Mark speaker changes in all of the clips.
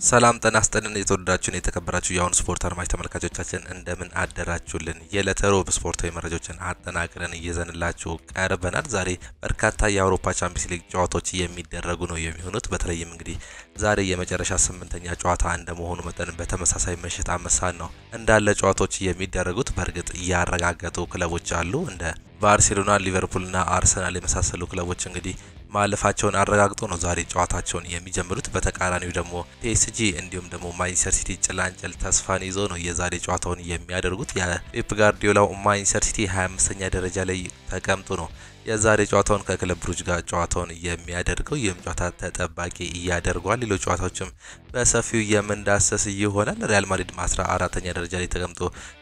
Speaker 1: ሰላም ጤና ይስጥልን የተወደዳችሁን የተከበራችሁ የአሁን ስፖርት አድማጭ ተመልካቾቻችን እንደምን አደራችሁልን። የዕለተ ሮብ ስፖርታዊ መረጃዎችን አጠናቅረን ይዘንላችሁ ቀርበናል። ዛሬ በርካታ የአውሮፓ ቻምፒየንስ ሊግ ጨዋታዎች የሚደረጉ ነው የሚሆኑት። በተለይም እንግዲህ ዛሬ የመጨረሻ 8ኛ ጨዋታ እንደመሆኑ መጠን በተመሳሳይ ምሽት አመሳል ነው እንዳለ ጨዋታዎች የሚደረጉት። በእርግጥ ያረጋገጡ ክለቦች አሉ እንደ ባርሴሎና፣ ሊቨርፑልና አርሰናል የመሳሰሉ ክለቦች እንግዲህ ማለፋቸውን አረጋግጦ ነው ዛሬ ጨዋታቸውን የሚጀምሩት። በተቃራኒው ደግሞ ፒኤስጂ እንዲሁም ደግሞ ማንቸስተር ሲቲ ጭላንጭል ተስፋን ይዞ ነው የዛሬ ጨዋታውን የሚያደርጉት። የፔፕ ጋርዲዮላው ማንቸስተር ሲቲ 25ኛ ደረጃ ላይ ተቀምጦ ነው የዛሬ ጨዋታውን ከክለብ ብሩጅ ጋር ጨዋታውን የሚያደርገው። ይህም ጨዋታ ተጠባቂ እያደርጓል። ሌሎች ጨዋታዎችም በሰፊው የምንዳሰስ ይሆናል። ሪያል ማድሪድ 14ኛ ደረጃ ላይ ተቀምጦ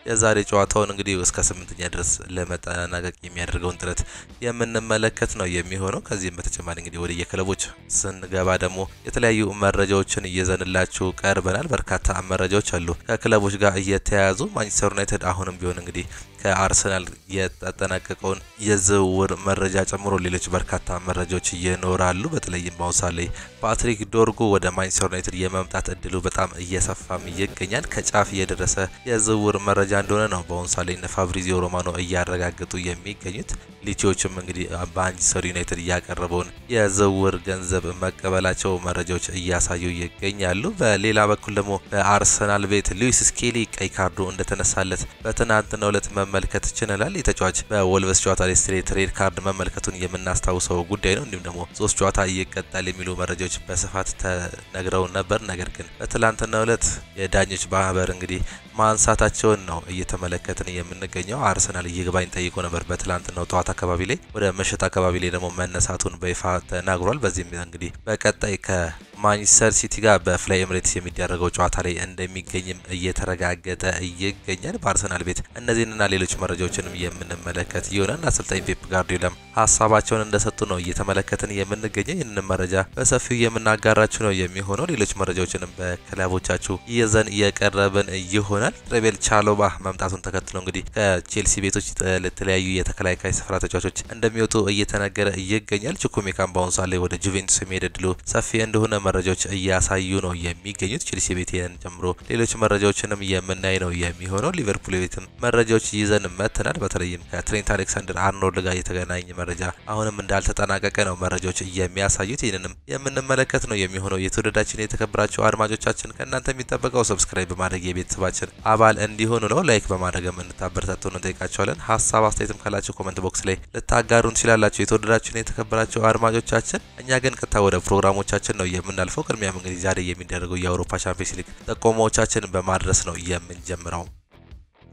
Speaker 1: የዛሬ ጨዋታውን እንግዲህ እስከ 8ኛ ድረስ ለመጠናቀቅ የሚያደርገውን ጥረት የምንመለከት ነው የሚሆነው። ከዚህም በተጨማሪ እንግዲህ ወደ የክለቦች ስንገባ ደግሞ የተለያዩ መረጃዎችን እየዘንላችሁ ቀርበናል። በርካታ መረጃዎች አሉ ከክለቦች ጋር እየተያያዙ። ማንቸስተር ዩናይትድ አሁንም ቢሆን እንግዲህ ከአርሰናል የተጠናቀቀውን የዝውውር መረጃ ጨምሮ ሌሎች በርካታ መረጃዎች ይኖራሉ። በተለይም በአሁኑ ሰዓት ላይ ፓትሪክ ዶርጉ ወደ ማንቸስተር ዩናይትድ የመምጣት እድሉ በጣም እየሰፋም ይገኛል። ከጫፍ የደረሰ የዝውውር መረጃ እንደሆነ ነው በአሁኑ ሰዓት ላይ ፋብሪዚዮ ሮማኖ እያረጋገጡ የሚገኙት። ሊቺዎችም እንግዲህ በማንቸስተር ዩናይትድ እያቀረበውን የዝውውር ገንዘብ መቀበላቸው መረጃዎች እያሳዩ ይገኛሉ። በሌላ በኩል ደግሞ በአርሰናል ቤት ሉዊስ ስኬሊ ቀይ ካርዱ እንደተነሳለት በትናንትናው ዕለት መመልከት ችለናል። የተጫዋች በወልቨስ ጨዋታ ላይ ስትሬት ሬድ ካርድ መመልከቱን የምናስታውሰው ጉዳይ ነው። እንዲሁም ደግሞ 3 ጨዋታ ይቀጣል የሚሉ መረጃዎች በስፋት ተነግረው ነበር። ነገር ግን በትናንትናው ዕለት የዳኞች ማህበር እንግዲህ ማንሳታቸውን ነው እየተመለከትን የምንገኘው። አርሰናል ይግባኝ ጠይቆ ነበር በትናንትናው ጠዋት አካባቢ ላይ። ወደ ምሽት አካባቢ ላይ ደግሞ መነሳቱን በይፋ ተናግሯል። በዚህም እንግዲህ በቀጣይ ከማንቸስተር ሲቲ ጋር በፍላይ ኤምሬትስ የሚደረገው ጨዋታ ላይ እንደሚገኝም እየተረጋገጠ ይገኛል። በአርሰናል ቤት እነዚህንና ሌሎች መረጃዎችንም የምንመለከት ይሆናል። አሰልጣኝ ፔፕ ጋርዲዮላም ሀሳባቸውን እንደሰጡ ነው እየተመለከትን የምንገኘው። ይህንን መረጃ በሰፊው የምናጋራችሁ ነው የሚሆነው። ሌሎች መረጃዎችንም በክለቦቻችሁ ይዘን እየቀረብን ይሆናል። ትሬቬል ቻሎባ መምጣቱን ተከትሎ እንግዲህ ከቼልሲ ቤቶች ለተለያዩ የተከላካይ ስፍራ ተጫዋቾች እንደሚወጡ እየተነገረ ይገኛል። ቹኩሜካም በአሁኑ ሰዓት ላይ ወደ ጁቬንቱስ የሚሄድ እድሉ ሰፊ እንደሆነ መረጃዎች እያሳዩ ነው የሚገኙት። ቼልሲ ቤትን ጨምሮ ሌሎች መረጃዎችንም የምናይ ነው የሚሆነው። ሊቨርፑል ቤትም መረጃዎች ይዘን መጥተናል። በተለይም ከትሬንት አሌክሳንደር አርኖልድ ጋር የተገናኘ መረጃ አሁንም እንዳልተጠናቀቀ ነው መረጃዎች የሚያሳዩት። ይህንንም የምንመለከት ነው የሚሆነው። የተወደዳችን የተከበራችሁ አድማጮቻችን ከእናንተ የሚጠበቀው ሰብስክራይብ በማድረግ የቤተሰባችን አባል እንዲሆኑ ነው። ላይክ በማድረግም እንድታበረታቱን እንጠይቃችኋለን። ሀሳብ አስተያየትም ካላችሁ ኮመንት ቦክስ ላይ ልታጋሩን ትችላላችሁ። የተወደዳችሁ የተከበራችሁ አድማጮቻችን እኛ ግን ቀጥታ ወደ ፕሮግራሞቻችን ነው የምናልፈው። ቅድሚያም እንግዲህ ዛሬ የሚደረገው የአውሮፓ ቻምፒየንስ ሊግ ጥቆማዎቻችን በማድረስ ነው የምንጀምረው።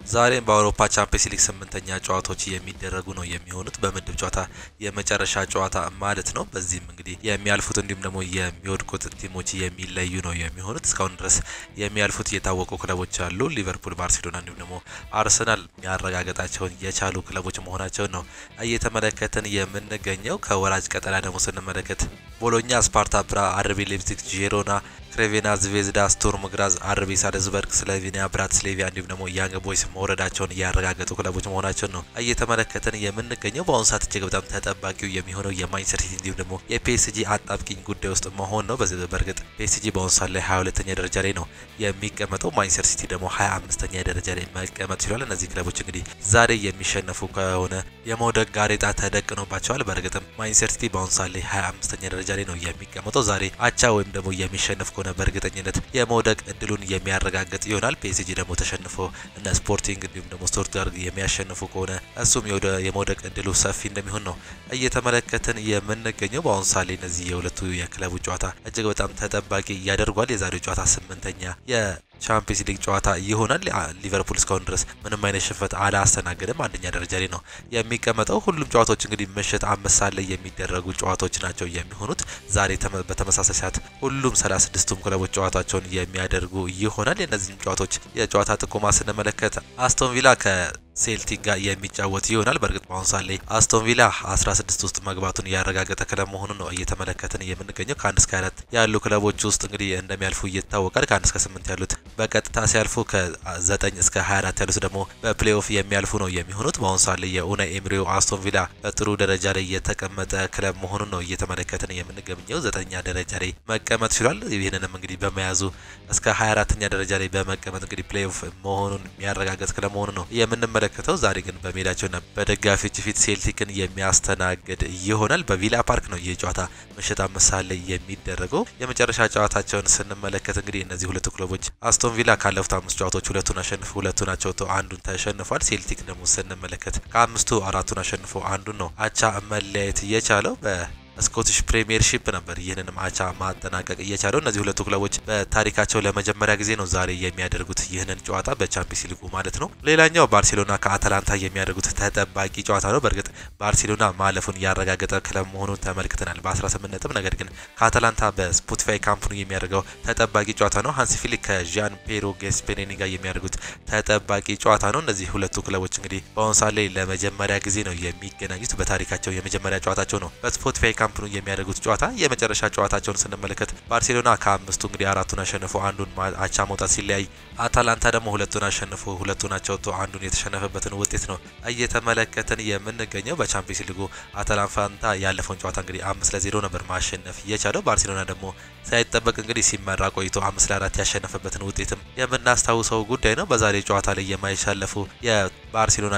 Speaker 1: ዛሬም በአውሮፓ ቻምፒየንስ ሊግ 8ኛ ጨዋታዎች የሚደረጉ ነው የሚሆኑት። በምድብ ጨዋታ የመጨረሻ ጨዋታ ማለት ነው። በዚህም እንግዲህ የሚያልፉት እንዲሁም ደግሞ የሚወድቁት ቲሞች የሚለዩ ነው የሚሆኑት። እስካሁን ድረስ የሚያልፉት የታወቁ ክለቦች አሉ። ሊቨርፑል፣ ባርሴሎና እንዲሁም ደግሞ አርሰናል ያረጋገጣቸውን የቻሉ ክለቦች መሆናቸውን ነው እየተመለከትን የምንገኘው። ከወራጅ ቀጠና ደግሞ ስንመለከት ቦሎኛ፣ ስፓርታ ፕራ፣ አርቢ ሌፕዚግ፣ ጄሮና፣ ክሬቬና፣ ዝቬዝዳ፣ ስቱርም ግራዝ፣ አርቢ ሳልዝበርግ፣ ስሎቬኒያ ብራቲስላቪያ እንዲሁም ደግሞ ያንግ ቦይስ መውረዳቸውን ያረጋገጡ ክለቦች መሆናቸውን ነው እየተመለከትን የምንገኘው። በአሁኑ ሰዓት እጅግ በጣም ተጠባቂው የሚሆነው የማንቸስተር ሲቲ እንዲሁም ደግሞ የፒኤስጂ አጣብቂኝ ጉዳይ ውስጥ መሆን ነው። በእርግጥ ፒኤስጂ በአሁኑ ሰዓት ላይ 22ኛ ደረጃ ላይ ነው የሚቀመጠው። ማንቸስተር ሲቲ ደግሞ 25ኛ ደረጃ ላይ መቀመጥ ችሏል። እነዚህ ክለቦች እንግዲህ ዛሬ የሚሸነፉ ከሆነ የመውደቅ ጋሬጣ ተደቅኖባቸዋል። በእርግጥም ማንቸስተር ሲቲ በአሁኑ ሰዓት ላይ 25ኛ ደረጃ ላይ ነው የሚቀመጠው። ዛሬ አቻ ወይም ደግሞ የሚሸነፍ ከሆነ በእርግጠኝነት የመውደቅ እድሉን የሚያረጋግጥ ይሆናል። ፒኤስጂ ደግሞ ተሸንፎ እነ ስፖርቲንግ እንዲሁም ደግሞ ስቱትጋርት የሚያሸንፉ ከሆነ እሱም የመውደቅ እድሉ ሰፊ እንደሚሆን ነው እየተመለከትን የምንገኘው። በአሁኑ ሰዓት ላይ እነዚህ የሁለቱ የክለቡ ጨዋታ እጅግ በጣም ተጠባቂ ያደርጓል። የዛሬው ጨዋታ 8ኛ ቻምፒየንስ ሊግ ጨዋታ ይሆናል። ሊቨርፑል እስካሁን ድረስ ምንም አይነት ሽንፈት አላስተናገደም። 1ኛ ደረጃ ላይ ነው የሚቀመጠው። ሁሉም ጨዋታዎች እንግዲህ ምሽት 5 ሰዓት ላይ የሚደረጉ ጨዋታዎች ናቸው የሚሆኑት። ዛሬ በተመሳሳይ ሰዓት ሁሉም 36ቱም ክለቦች ጨዋታቸውን የሚያደርጉ ይሆናል። የእነዚህም ጨዋታዎች የጨዋታ ጥቆማ ስንመለከት አስቶን ቪላ ሴልቲክ ጋር የሚጫወት ይሆናል። በእርግጥ በአሁኑ ሰዓት ላይ አስቶን ቪላ 16 ውስጥ መግባቱን ያረጋገጠ ክለብ መሆኑን ነው እየተመለከትን የምንገኘው። ከ1 እስከ 4 ያሉ ክለቦች ውስጥ እንግዲህ እንደሚያልፉ ይታወቃል። ከ1 እስከ 8 ያሉት በቀጥታ ሲያልፉ፣ ከ9 እስከ 24 ያሉት ደግሞ በፕሌይኦፍ የሚያልፉ ነው የሚሆኑት። በአሁኑ ሰዓት ላይ የኡናይ ኤምሪው አስቶን ቪላ በጥሩ ደረጃ ላይ የተቀመጠ ክለብ መሆኑን ነው እየተመለከትን የምንገኘው። 9ኛ ደረጃ ላይ መቀመጥ ችሏል። ይህንንም እንግዲህ በመያዙ እስከ 24ኛ ደረጃ ላይ በመቀመጥ እንግዲህ ፕሌይኦፍ መሆኑን የሚያረጋግጥ ክለብ መሆኑን ነው የምንመለከተው። ዛሬ ግን በሜዳቸውና በደጋፊዎች ፊት ሴልቲክን የሚያስተናግድ ይሆናል። በቪላ ፓርክ ነው ይህ ጨዋታ ምሽት 5 ሰዓት ላይ የሚደረገው። የመጨረሻ ጨዋታቸውን ስንመለከት እንግዲህ እነዚህ ሁለቱ ክለቦች አስቶን ቪላ ካለፉት 5 ጨዋታዎች ሁለቱን አሸንፎ ሁለቱን አቻ ወጥቶ አንዱን ተሸንፏል። ሴልቲክ ደግሞ ስንመለከት ከ5ቱ 4ቱን አሸንፎ አንዱን ነው አቻ መለያየት የቻለው። ስኮቲሽ ፕሪሚየርሺፕ ነበር ይህንንም አቻ ማጠናቀቅ እየቻለው። እነዚህ ሁለቱ ክለቦች በታሪካቸው ለመጀመሪያ ጊዜ ነው ዛሬ የሚያደርጉት ይህንን ጨዋታ በቻምፒየንስ ሊጉ ማለት ነው። ሌላኛው ባርሴሎና ከአታላንታ የሚያደርጉት ተጠባቂ ጨዋታ ነው። በእርግጥ ባርሴሎና ማለፉን ያረጋገጠ ክለብ መሆኑን ተመልክተናል በ18 ነጥብ። ነገር ግን ከአታላንታ በስፖቲፋይ ካምፕ ኑ የሚያደርገው ተጠባቂ ጨዋታ ነው። ሃንሲ ፍሊክ ከዣን ፔሮ ጋስፔሪኒ ጋር የሚያደርጉት ተጠባቂ ጨዋታ ነው። እነዚህ ሁለቱ ክለቦች እንግዲህ በአሁኑ ሰዓት ላይ ለመጀመሪያ ጊዜ ነው የሚገናኙት። በታሪካቸው የመጀመሪያ ጨዋታቸው ነው በስፖቲፋይ ካምፕ ኑ የሚያደርጉት ጨዋታ። የመጨረሻ ጨዋታቸውን ስንመለከት ባርሴሎና ከ5ቱ እንግዲህ 4ቱን አሸንፎ አንዱን አቻ መውጣት ሲለያይ፣ አታላንታ ደግሞ 2ቱን አሸንፎ 2ቱን አቻ ወጥቶ አንዱን የተሸነፈበትን ውጤት ነው እየተመለከትን የምንገኘው። በቻምፒየንስ ሊጉ አታላንታ ያለፈውን ጨዋታ እንግዲህ 5-0 ነበር ማሸነፍ የቻለው። ባርሴሎና ደግሞ ሳይጠበቅ እንግዲህ ሲመራ ቆይቶ 5-4 ያሸነፈበትን ውጤትም የምናስታውሰው ጉዳይ ነው። በዛሬ ጨዋታ ላይ የማይሻለፉ የባርሴሎና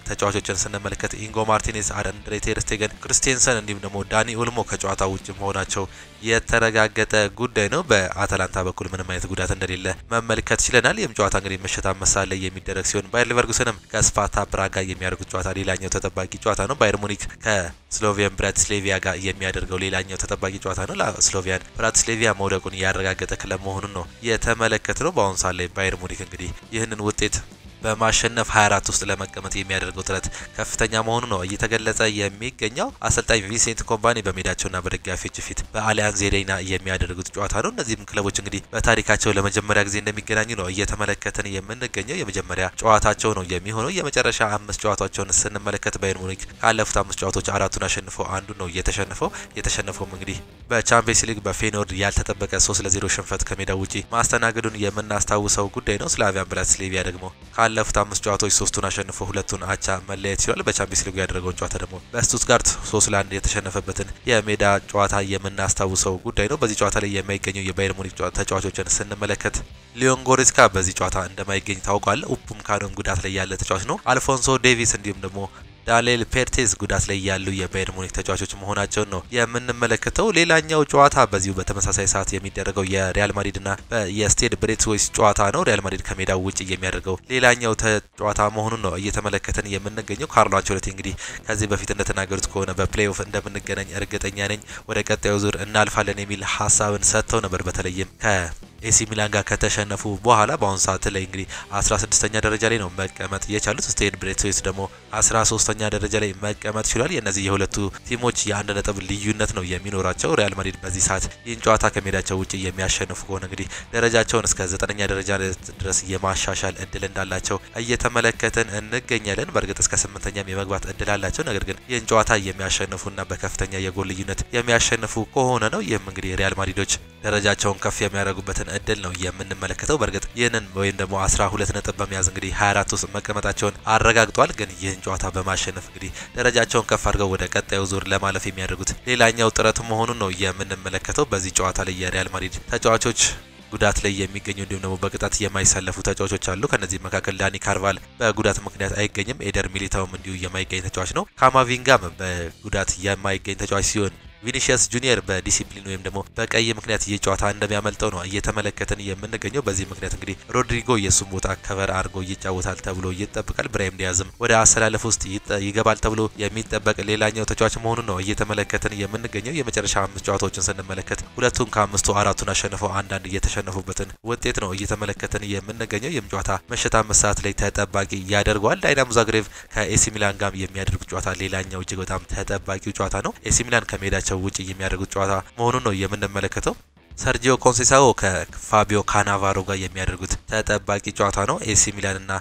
Speaker 1: ተጫዋቾችን ስንመለከት ኢንጎ ማርቲኔዝ፣ አንድሬ ቴር ስቴገን፣ ክርስቲያንሰን እንዲሁም ደግሞ ዳኒ ኦልሞ ከጨዋታ ውጭ መሆናቸው የተረጋገጠ ጉዳይ ነው። በአታላንታ በኩል ምንም አይነት ጉዳት እንደሌለ መመልከት ችለናል። ይህም ጨዋታ እንግዲህ ምሽት 5 ሰዓት ላይ የሚደረግ ሲሆን ባየር ሊቨርኩሰንም ከስፓርታ ፕራጋ የሚያደርጉት ጨዋታ ሌላኛው ተጠባቂ ጨዋታ ነው። ባየር ሙኒክ ከስሎቪያን ብራቲስላቪያ ጋር የሚያደርገው ሌላኛው ተጠባቂ ጨዋታ ነው። ለስሎቪያን ብራቲስላቪያ መውደቁን ያረጋገጠ ክለብ መሆኑን ነው የተመለከት ነው። በአሁኑ ሰዓት ላይ ባየር ሙኒክ እንግዲህ ይህንን ውጤት በማሸነፍ 24 ውስጥ ለመቀመጥ የሚያደርገው ጥረት ከፍተኛ መሆኑ ነው እየተገለጸ የሚገኘው። አሰልጣኝ ቪንሴንት ኮምፓኒ በሜዳቸውና በደጋፊዎች ፊት በአሊያንዝ አሬና የሚያደርጉት ጨዋታ ነው። እነዚህም ክለቦች እንግዲህ በታሪካቸው ለመጀመሪያ ጊዜ እንደሚገናኙ ነው እየተመለከትን የምንገኘው። የመጀመሪያ ጨዋታቸው ነው የሚሆነው። የመጨረሻ 5 ጨዋታቸውን ስንመለከት ባየር ሙኒክ ካለፉት 5 ጨዋታዎች 4ቱን አሸንፎ አንዱን ነው የተሸነፈውም እንግዲህ በቻምፒየንስ ሊግ በፌኖርድ ያልተጠበቀ 3-0 ሽንፈት ከሜዳ ውጪ ማስተናገዱን የምናስታውሰው ጉዳይ ነው። ስላቪያን ብራቲስላቪያ ደግሞ ካለፉት 5 ጨዋታዎች 3ቱን አሸንፎ 2ቱን አቻ መለያየት ችሏል። በቻምፒየንስ ሊጉ ያደረገውን ጨዋታ ደግሞ በስቱትጋርት 3-1 የተሸነፈበትን የሜዳ ጨዋታ የምናስታውሰው ጉዳይ ነው። በዚህ ጨዋታ ላይ የማይገኙ የባየር ሙኒክ ተጫዋቾችን ስንመለከት ሊዮን ጎሬስካ በዚህ ጨዋታ እንደማይገኝ ታውቋል። ኡፑምካኖም ጉዳት ላይ ያለ ተጫዋች ነው። አልፎንሶ ዴቪስ እንዲሁም ደግሞ ዳንኤል ፔርቴዝ ጉዳት ላይ ያሉ የባየር ሙኒክ ተጫዋቾች መሆናቸውን ነው የምንመለከተው። ሌላኛው ጨዋታ በዚሁ በተመሳሳይ ሰዓት የሚደረገው የሪያል ማድሪድና የስቴድ ብሬትስዌይስ ጨዋታ ነው። ሪያል ማድሪድ ከሜዳው ውጭ የሚያደርገው ሌላኛው ጨዋታ መሆኑን ነው እየተመለከትን የምንገኘው። ካርሎ አንቸሎቲ እንግዲህ ከዚህ በፊት እንደተናገሩት ከሆነ በፕሌይኦፍ እንደምንገናኝ እርግጠኛ ነኝ፣ ወደ ቀጣዩ ዙር እናልፋለን የሚል ሀሳብን ሰጥተው ነበር። በተለይም ኤሲ ሚላን ጋር ከተሸነፉ በኋላ በአሁኑ ሰዓት ላይ እንግዲህ 16ኛ ደረጃ ላይ ነው መቀመጥ የቻሉት። ስቴድ ብሬትስዌይስ ደግሞ 13ኛ ደረጃ ላይ መቀመጥ ችሏል። የእነዚህ የሁለቱ ቲሞች የ1 ነጥብ ልዩነት ነው የሚኖራቸው። ሪያል ማድሪድ በዚህ ሰዓት ይህን ጨዋታ ከሜዳቸው ውጭ የሚያሸንፉ ከሆነ እንግዲህ ደረጃቸውን እስከ 9ኛ ደረጃ ድረስ የማሻሻል እድል እንዳላቸው እየተመለከትን እንገኛለን። በእርግጥ እስከ 8ኛም የመግባት እድል አላቸው። ነገር ግን ይህን ጨዋታ የሚያሸንፉና በከፍተኛ የጎል ልዩነት የሚያሸንፉ ከሆነ ነው ይህም እንግዲህ ሪያል ማድሪዶች ደረጃቸውን ከፍ የሚያደርጉበትን እድል ነው የምንመለከተው። በእርግጥ ይህንን ወይም ደግሞ 12 ነጥብ በመያዝ እንግዲህ 24 ውስጥ መቀመጣቸውን አረጋግጧል። ግን ይህን ጨዋታ በማሸነፍ እንግዲህ ደረጃቸውን ከፍ አድርገው ወደ ቀጣዩ ዙር ለማለፍ የሚያደርጉት ሌላኛው ጥረት መሆኑን ነው የምንመለከተው። በዚህ ጨዋታ ላይ የሪያል ማድሪድ ተጫዋቾች ጉዳት ላይ የሚገኙ እንዲሁም ደግሞ በቅጣት የማይሰለፉ ተጫዋቾች አሉ። ከነዚህ መካከል ዳኒ ካርቫል በጉዳት ምክንያት አይገኝም። ኤደር ሚሊታውም እንዲሁ የማይገኝ ተጫዋች ነው። ካማቪንጋም በጉዳት የማይገኝ ተጫዋች ሲሆን ቪኒሺየስ ጁኒየር በዲሲፕሊን ወይም ደግሞ በቀይ ምክንያት ይህ ጨዋታ እንደሚያመልጠው ነው እየተመለከትን የምንገኘው። በዚህ ምክንያት እንግዲህ ሮድሪጎ የሱን ቦታ ከቨር አድርጎ ይጫወታል ተብሎ ይጠበቃል። ብራሂም ዲያዝም ወደ አሰላለፍ ውስጥ ይገባል ተብሎ የሚጠበቅ ሌላኛው ተጫዋች መሆኑን ነው እየተመለከትን የምንገኘው። የመጨረሻ 5 ጨዋታዎችን ስንመለከት 2ቱን ከ5ቱ 4ቱን አሸንፈው አንዳንድ እየተሸነፉበትን ውጤት ነው እየተመለከትን የምንገኘው። ይህም ጨዋታ ምሽት 5 ሰዓት ላይ ተጠባቂ ያደርገዋል። ዳይናሞ ዛግሬቭ ከኤሲ ሚላን ጋር የሚያደርጉት ጨዋታ ሌላኛው እጅግ በጣም ተጠባቂው ጨዋታ ነው። ኤሲ ሚላን ከሜዳቸው ውጪ የሚያደርጉት ጨዋታ መሆኑን ነው የምንመለከተው። ሰርጂዮ ኮንሴሳኦ ከፋቢዮ ካናቫሮ ጋር የሚያደርጉት ተጠባቂ ጨዋታ ነው። ኤሲ ሚላን እና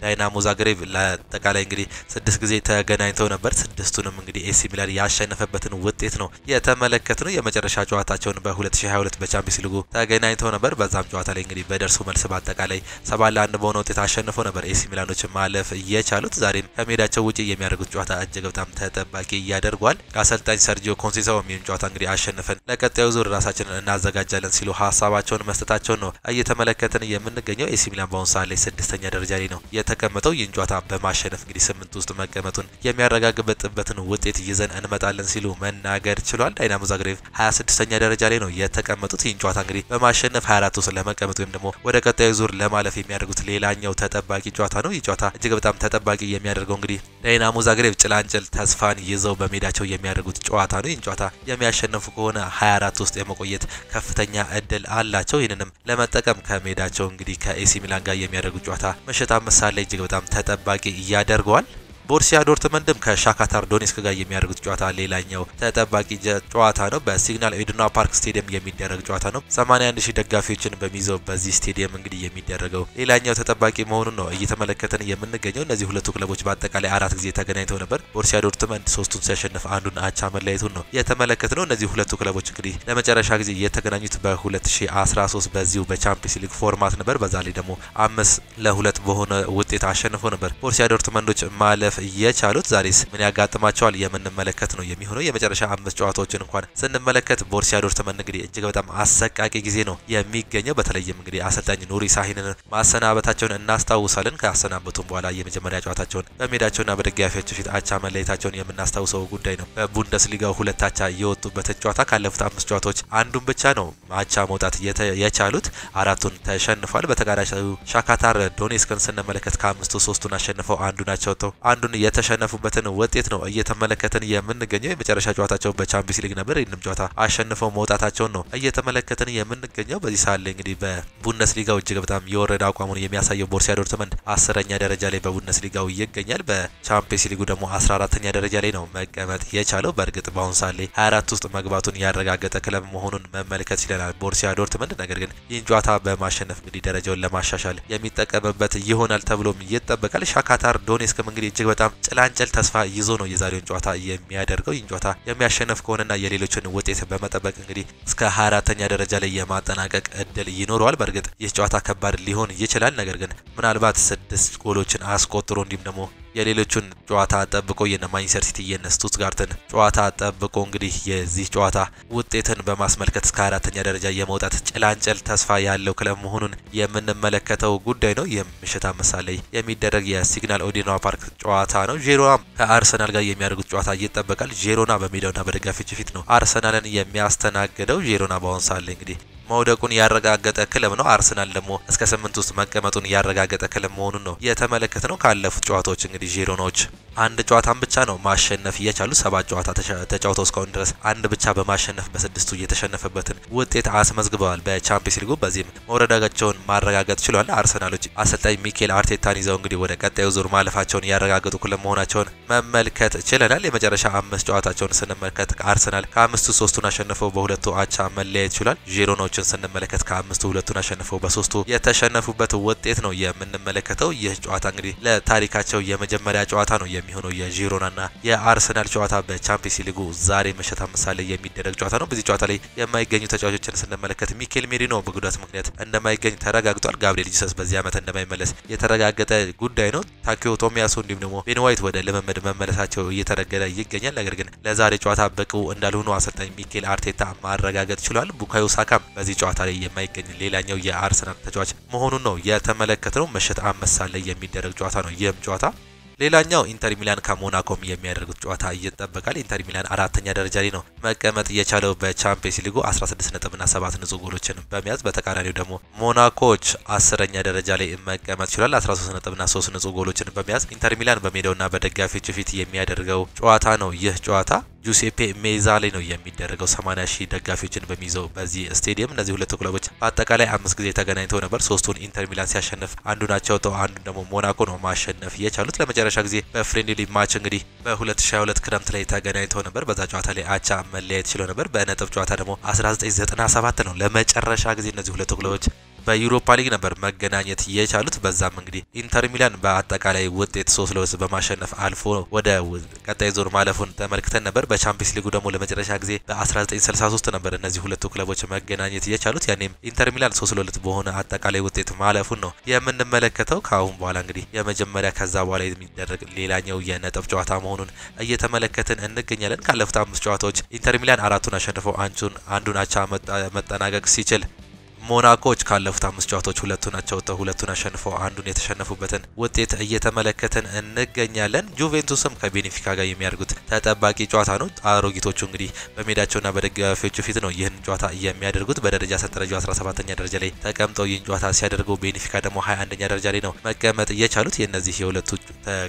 Speaker 1: ዳይናሞ ዛግሬብ ለአጠቃላይ እንግዲህ 6 ጊዜ ተገናኝተው ነበር። ስድስቱንም እንግዲህ ኤሲ ሚላን ያሸነፈበትን ውጤት ነው የተመለከትነው። የመጨረሻ ጨዋታቸውን በ2022 በቻምፒየንስ ሊጉ ተገናኝተው ነበር። በዛም ጨዋታ ላይ እንግዲህ በደርሶ መልስ በአጠቃላይ 7-1 በሆነ ውጤት አሸንፈው ነበር ኤሲ ሚላኖች ማለፍ የቻሉት። ዛሬም ከሜዳቸው ውጪ የሚያደርጉት ጨዋታ እጅግ በጣም ተጠባቂ ያደርጓል። አሰልጣኝ ሰርጂዮ ኮንሴሳኦ የሚሆን ጨዋታ እንግዲህ አሸንፈን ለቀጣዩ ዙር ራሳችንን እናዘጋጃለን ሲሉ ሀሳባቸውን መስጠታቸውን ነው እየተመለከትን የምንገኘው። ኤሲ ሚላን በአሁኑ ሰዓት ላይ 6ኛ ደረጃ ላይ ነው የተቀመጠው። ይህን ጨዋታ በማሸነፍ እንግዲህ 8 ውስጥ መቀመጡን የሚያረጋግጥበትን ውጤት ይዘን እንመጣለን ሲሉ መናገር ችሏል። ዳይናሞ ዛግሬብ 26ኛ ደረጃ ላይ ነው የተቀመጡት። ይህን ጨዋታ እንግዲህ በማሸነፍ 24 ውስጥ ለመቀመጥ ወይም ደግሞ ወደ ቀጣዩ ዙር ለማለፍ የሚያደርጉት ሌላኛው ተጠባቂ ጨዋታ ነው። ይህ ጨዋታ እጅግ በጣም ተጠባቂ የሚያደርገው እንግዲህ ዳይናሞ ዛግሬብ ጭላንጭል ተስፋን ይዘው በሜዳቸው የሚያደርጉት ጨዋታ ነው። ይህን ጨዋታ የሚያሸንፉ ከሆነ 24 ውስጥ የመቆየት ከፍተኛ እድል አላቸው። ይህንንም ለመጠቀም ከሜዳቸው እንግዲህ ከኤሲ ሚላን ጋር የሚያደርጉት ጨዋታ ምሽት 5 ሰዓት ላይ እጅግ በጣም ተጠባቂ ያደርገዋል። ቦሩሲያ ዶርትመንድም ከሻካታር ዶኔስክ ጋር የሚያደርጉት ጨዋታ ሌላኛው ተጠባቂ ጨዋታ ነው። በሲግናል ኢዱና ፓርክ ስቴዲየም የሚደረግ ጨዋታ ነው። 81000 ደጋፊዎችን በሚይዘው በዚህ ስቴዲየም እንግዲህ የሚደረገው ሌላኛው ተጠባቂ መሆኑን ነው እየተመለከተን የምንገኘው። እነዚህ ሁለቱ ክለቦች በአጠቃላይ 4 ጊዜ ተገናኝተው ነበር። ቦሩሲያ ዶርትመንድ 3ቱን ሲያሸንፍ አንዱን አቻ መለያየቱን ነው የተመለከትነው። እነዚህ ሁለቱ ክለቦች እንግዲህ ለመጨረሻ ጊዜ የተገናኙት በ2013 በዚሁ በቻምፒየንስ ሊግ ፎርማት ነበር። በዛ ላይ ደግሞ 5-2 በሆነ ውጤት አሸንፈው ነበር ቦሩሲያ ዶርትመንዶች ማለፍ የቻሉት። ዛሬስ ምን ያጋጥማቸዋል የምንመለከት ነው የሚሆነው። የመጨረሻ 5 ጨዋታዎችን እንኳን ስንመለከት ቦሩሲያ ዶርትመንድ እንግዲህ እጅግ በጣም አሰቃቂ ጊዜ ነው የሚገኘው። በተለይም እንግዲህ አሰልጣኝ ኑሪ ሳሂንን ማሰናበታቸውን እናስታውሳለን። ካሰናበቱም በኋላ የመጀመሪያ ጨዋታቸውን በሜዳቸውና በደጋፊዎቻቸው ፊት አቻ መለየታቸውን የምናስታውሰው ጉዳይ ነው። በቡንደስሊጋው 2 አቻ የወጡበት ጨዋታ ካለፉት 5 ጨዋታዎች አንዱን ብቻ ነው አቻ መውጣት የቻሉት። 4ቱን ተሸንፏል። በተጋዳሚው ሻካታር ዶኔስክን ስንመለከት ከ5ቱ 3ቱን አሸንፈው አንዱን አቻ ወጥተው አንዱን የተሸነፉበትን ውጤት ነው እየተመለከትን የምንገኘው። የመጨረሻ ጨዋታቸው በቻምፒየንስ ሊግ ነበር። ይህንም ጨዋታ አሸንፈው መውጣታቸውን ነው እየተመለከትን የምንገኘው። በዚህ ሰዓት ላይ እንግዲህ በቡንደስሊጋው እጅግ በጣም የወረደ አቋሙን የሚያሳየው ቦሩሲያ ዶርትመንድ 10ኛ ደረጃ ላይ በቡንደስሊጋው ይገኛል። በቻምፒየንስ ሊጉ ደግሞ 14ኛ ደረጃ ላይ ነው መቀመጥ የቻለው። በእርግጥ በአሁኑ ሰዓት ላይ 24 ውስጥ መግባቱን ያረጋገጠ ክለብ መሆኑን መመልከት ችለናል ቦሩሲያ ዶርትመንድ። ነገር ግን ይህን ጨዋታ በማሸነፍ እንግዲህ ደረጃውን ለማሻሻል የሚጠቀምበት ይሆናል ተብሎም ይጠበቃል። ሻካታር ዶኔስክም እንግዲህ እጅግ በጣም ጭላንጭል ተስፋ ይዞ ነው የዛሬውን ጨዋታ የሚያደርገው። ይህን ጨዋታ የሚያሸንፍ ከሆነና የሌሎችን ውጤት በመጠበቅ እንግዲህ እስከ 24ኛ ደረጃ ላይ የማጠናቀቅ እድል ይኖረዋል። በእርግጥ ይህ ጨዋታ ከባድ ሊሆን ይችላል። ነገር ግን ምናልባት 6 ጎሎችን አስቆጥሮ እንዲሁም ደግሞ የሌሎቹን ጨዋታ ጠብቆ የነ ማንቸስተር ሲቲ የነ ስቱትጋርትን ጨዋታ ጠብቆ እንግዲህ የዚህ ጨዋታ ውጤትን በማስመልከት እስከ 4ኛ ደረጃ የመውጣት ጭላንጭል ተስፋ ያለው ክለብ መሆኑን የምንመለከተው ጉዳይ ነው። የምሽት 5 ሰዓት ላይ የሚደረግ የሲግናል ኢዱና ፓርክ ጨዋታ ነው። ጄሮና ከአርሰናል ጋር የሚያደርጉት ጨዋታ ይጠበቃል። ጄሮና በሜዳውና በደጋፊዎች ፊት ነው አርሰናልን የሚያስተናግደው። ጄሮና በአሁኑ ሰዓት ላይ እንግዲህ መውደቁን ያረጋገጠ ክለብ ነው። አርሰናል ደግሞ እስከ 8 ውስጥ መቀመጡን ያረጋገጠ ክለብ መሆኑን ነው የተመለከተነው። ካለፉት ጨዋታዎች እንግዲህ ጄሮናዎች አንድ ጨዋታን ብቻ ነው ማሸነፍ የቻሉ። 7 ጨዋታ ተጫውተው እስካሁን ድረስ አንድ ብቻ በማሸነፍ በ6ቱ የተሸነፈበትን ውጤት አስመዝግበዋል በቻምፒየንስ ሊጉ። በዚህም መውረዳቸውን ማረጋገጥ ችሏል። አርሰናሎች አሰልጣኝ ሚኬል አርቴታን ይዘው እንግዲህ ወደ ቀጣዩ ዙር ማለፋቸውን ያረጋገጡ ክለብ መሆናቸውን መመልከት ችለናል። የመጨረሻ 5 ጨዋታቸውን ስንመለከት አርሰናል ከ5ቱ 3ቱን አሸንፈው በ2ቱ አቻ መለያየት ችሏል። ጄሮናዎችን ስንመለከት ከ5ቱ 2ቱን አሸንፈው በ3ቱ የተሸነፉበት ውጤት ነው የምንመለከተው። ይህ ጨዋታ እንግዲህ ለታሪካቸው የመጀመሪያ ጨዋታ ነው የሚሆነው። የጂሮናና የአርሰናል ጨዋታ በቻምፒየንስ ሊጉ ዛሬ ምሽት 5 ሰዓት ላይ የሚደረግ ጨዋታ ነው። በዚህ ጨዋታ ላይ የማይገኙ ተጫዋቾችን ስንመለከት ሚኬል ሜሪኖ በጉዳት ምክንያት እንደማይገኝ ተረጋግጧል። ጋብሪኤል ጂሰስ በዚህ ዓመት እንደማይመለስ የተረጋገጠ ጉዳይ ነው። ታኪዮ ቶሚያሱ እንዲሁም ደግሞ ቤን ዋይት ወደ ልምምድ መመለሳቸው እየተረገጠ ይገኛል። ነገር ግን ለዛሬ ጨዋታ ብቁ እንዳልሆኑ አሰልጣኝ ሚኬል አርቴታ ማረጋገጥ ችሏል። ቡካዮ ሳካም በዚህ ጨዋታ ላይ የማይገኝ ሌላኛው የአርሰናል ተጫዋች መሆኑን ነው የተመለከተው። ምሽት 5 ሰዓት ላይ የሚደረግ ጨዋታ ነው ይህም ጨዋታ። ሌላኛው ኢንተር ሚላን ከሞናኮም የሚያደርጉት ጨዋታ ይጠበቃል። ኢንተር ሚላን 4ኛ ደረጃ ላይ ነው መቀመጥ የቻለው በቻምፒየንስ ሊጉ 16 ነጥብና 7 ንጹህ ጎሎችን በመያዝ። በተቃራኒው ደግሞ ሞናኮዎች 10ኛ ደረጃ ላይ መቀመጥ ችሏል 13 ነጥብና 3 ንጹህ ጎሎችን በመያዝ። ኢንተር ሚላን በሜዳውና በደጋፊዎቹ ፊት የሚያደርገው ጨዋታ ነው ይህ ጨዋታ ጁሴፔ ሜዛ ላይ ነው የሚደረገው 80,000 ደጋፊዎችን በሚይዘው በዚህ ስቴዲየም። እነዚህ ሁለቱ ክለቦች በአጠቃላይ 5 ጊዜ ተገናኝተው ነበር። 3ቱን ኢንተር ሚላን ሲያሸንፍ አንዱን አቻ ወጥተው አንዱን ደግሞ ሞናኮ ነው ማሸነፍ የቻሉት። ለመጨረሻ ጊዜ በፍሬንድሊ ማች እንግዲህ በ2022 ክረምት ላይ ተገናኝተው ነበር። በዛ ጨዋታ ላይ አቻ መለያየት ችለው ነበር። በነጥብ ጨዋታ ደግሞ 1997 ነው ለመጨረሻ ጊዜ እነዚህ ሁለቱ ክለቦች በዩሮፓ ሊግ ነበር መገናኘት የቻሉት። በዛም እንግዲህ ኢንተር ሚላን በአጠቃላይ ውጤት 3-2 በማሸነፍ አልፎ ወደ ቀጣይ ዙር ማለፉን ተመልክተን ነበር። በቻምፒየንስ ሊጉ ደግሞ ለመጨረሻ ጊዜ በ1963 ነበር እነዚህ ሁለቱ ክለቦች መገናኘት የቻሉት። ያኔም ኢንተር ሚላን 3-2 በሆነ አጠቃላይ ውጤት ማለፉን ነው የምንመለከተው። ከአሁን በኋላ እንግዲህ የመጀመሪያ ከዛ በኋላ የሚደረግ ሌላኛው የነጥብ ጨዋታ መሆኑን እየተመለከትን እንገኛለን። ካለፉት 5 ጨዋታዎች ኢንተር ሚላን 4ቱን አሸንፈው አንዱን አቻ መጠናቀቅ ሲችል ሞናኮች ካለፉት 5 ጨዋታዎች ሁለቱን አሸንፈው አንዱን የተሸነፉበትን ውጤት እየተመለከትን እንገኛለን። ጁቬንቱስም ከቤኔፊካ ጋር የሚያደርጉት ተጠባቂ ጨዋታ ነው። አሮጊቶቹ እንግዲህ በሜዳቸውና በደጋፊዎቹ ፊት ነው ይህን ጨዋታ የሚያደርጉት። በደረጃ ሰንጠረዡ 17ኛ ደረጃ ላይ ተቀምጠው ይህን ጨዋታ ሲያደርጉ ቤኔፊካ ደግሞ 21ኛ ደረጃ ላይ ነው መቀመጥ የቻሉት። የእነዚህ የሁለቱ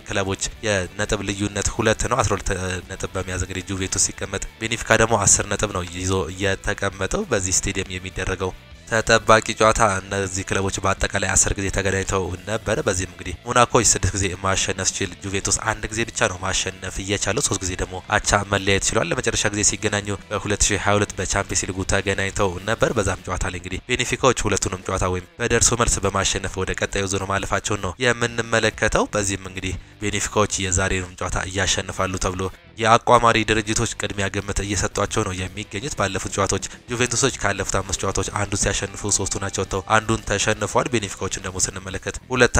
Speaker 1: ክለቦች የነጥብ ልዩነት 2 ነው። 12 ነጥብ በመያዝ እንግዲህ ጁቬንቱስ ሲቀመጥ ቤኔፊካ ደግሞ 10 ነጥብ ነው ይዞ የተቀመጠው። በዚህ ስቴዲየም የሚደረገው ተጠባቂ ጨዋታ እነዚህ ክለቦች በአጠቃላይ 10 ጊዜ ተገናኝተው ነበር። በዚህም እንግዲህ ሞናኮች 6 ጊዜ ማሸነፍ ሲችል ጁቬንቱስ 1 ጊዜ ብቻ ነው ማሸነፍ እየቻለው። 3 ጊዜ ደግሞ አቻ መለያየት ችሏል። ለመጨረሻ ጊዜ ሲገናኙ በ2022 በቻምፒየንስ ሊጉ ተገናኝተው ነበር። በዛም ጨዋታ ላይ እንግዲህ ቤኔፊካዎች ሁለቱንም ጨዋታ ወይም በደርሶ መልስ በማሸነፍ ወደ ቀጣዩ ዙር ማለፋቸውን ነው የምንመለከተው። በዚህም እንግዲህ ቤኔፊካዎች የዛሬውን ጨዋታ እያሸንፋሉ ተብሎ የአቋማሪ ድርጅቶች ቅድሚያ ግምት እየሰጧቸው ነው የሚገኙት። ባለፉት ጨዋታዎች ጁቬንቱሶች ካለፉት 5 ጨዋታዎች አንዱ ሲያሸንፉ 3ቱን አቻ ወጥተው አንዱን ተሸንፈዋል። ቤኔፊካዎችን ደግሞ ስንመለከት 2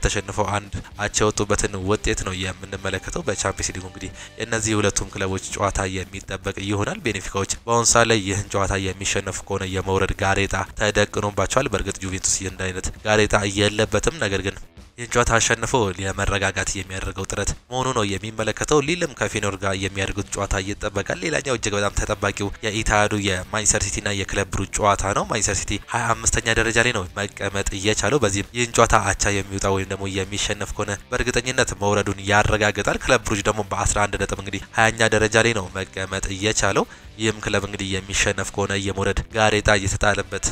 Speaker 1: ተሸንፈው 1 አቻ የወጡበትን ውጤት ነው የምንመለከተው። በቻምፒየንስ ሊጉ እንግዲህ እነዚህ ሁለቱም ክለቦች ጨዋታ የሚጠበቅ ይሆናል። ቤኔፊካዎች በአሁኑ ሰዓት ላይ ይህን ጨዋታ የሚሸነፉ ከሆነ የመውረድ ጋሬጣ ተደቅኖባቸዋል። በእርግጥ ጁቬንቱስ ይህን አይነት ጋሬጣ የለበትም። ነገር ግን ይህን ጨዋታ አሸንፎ ለመረጋጋት የሚያደርገው ጥረት መሆኑ ነው የሚመለከተው። ሊልም ከፌኖር ጋር የሚያደርጉት ጨዋታ ይጠበቃል። ሌላኛው እጅግ በጣም ተጠባቂው የኢታዱ የማንቸስተር ሲቲና የክለብ ብሩጅ ጨዋታ ነው። ማንቸስተር ሲቲ 25ኛ ደረጃ ላይ ነው መቀመጥ እየቻለው። በዚህም ይህን ጨዋታ አቻ የሚወጣ ወይም ደግሞ የሚሸነፍ ከሆነ በእርግጠኝነት መውረዱን ያረጋግጣል። ክለብ ብሩጅ ደግሞ በ11 ነጥብ እንግዲህ 20ኛ ደረጃ ላይ ነው መቀመጥ እየቻለው። ይህም ክለብ እንግዲህ የሚሸነፍ ከሆነ የመውረድ ጋሬጣ እየተጣለበት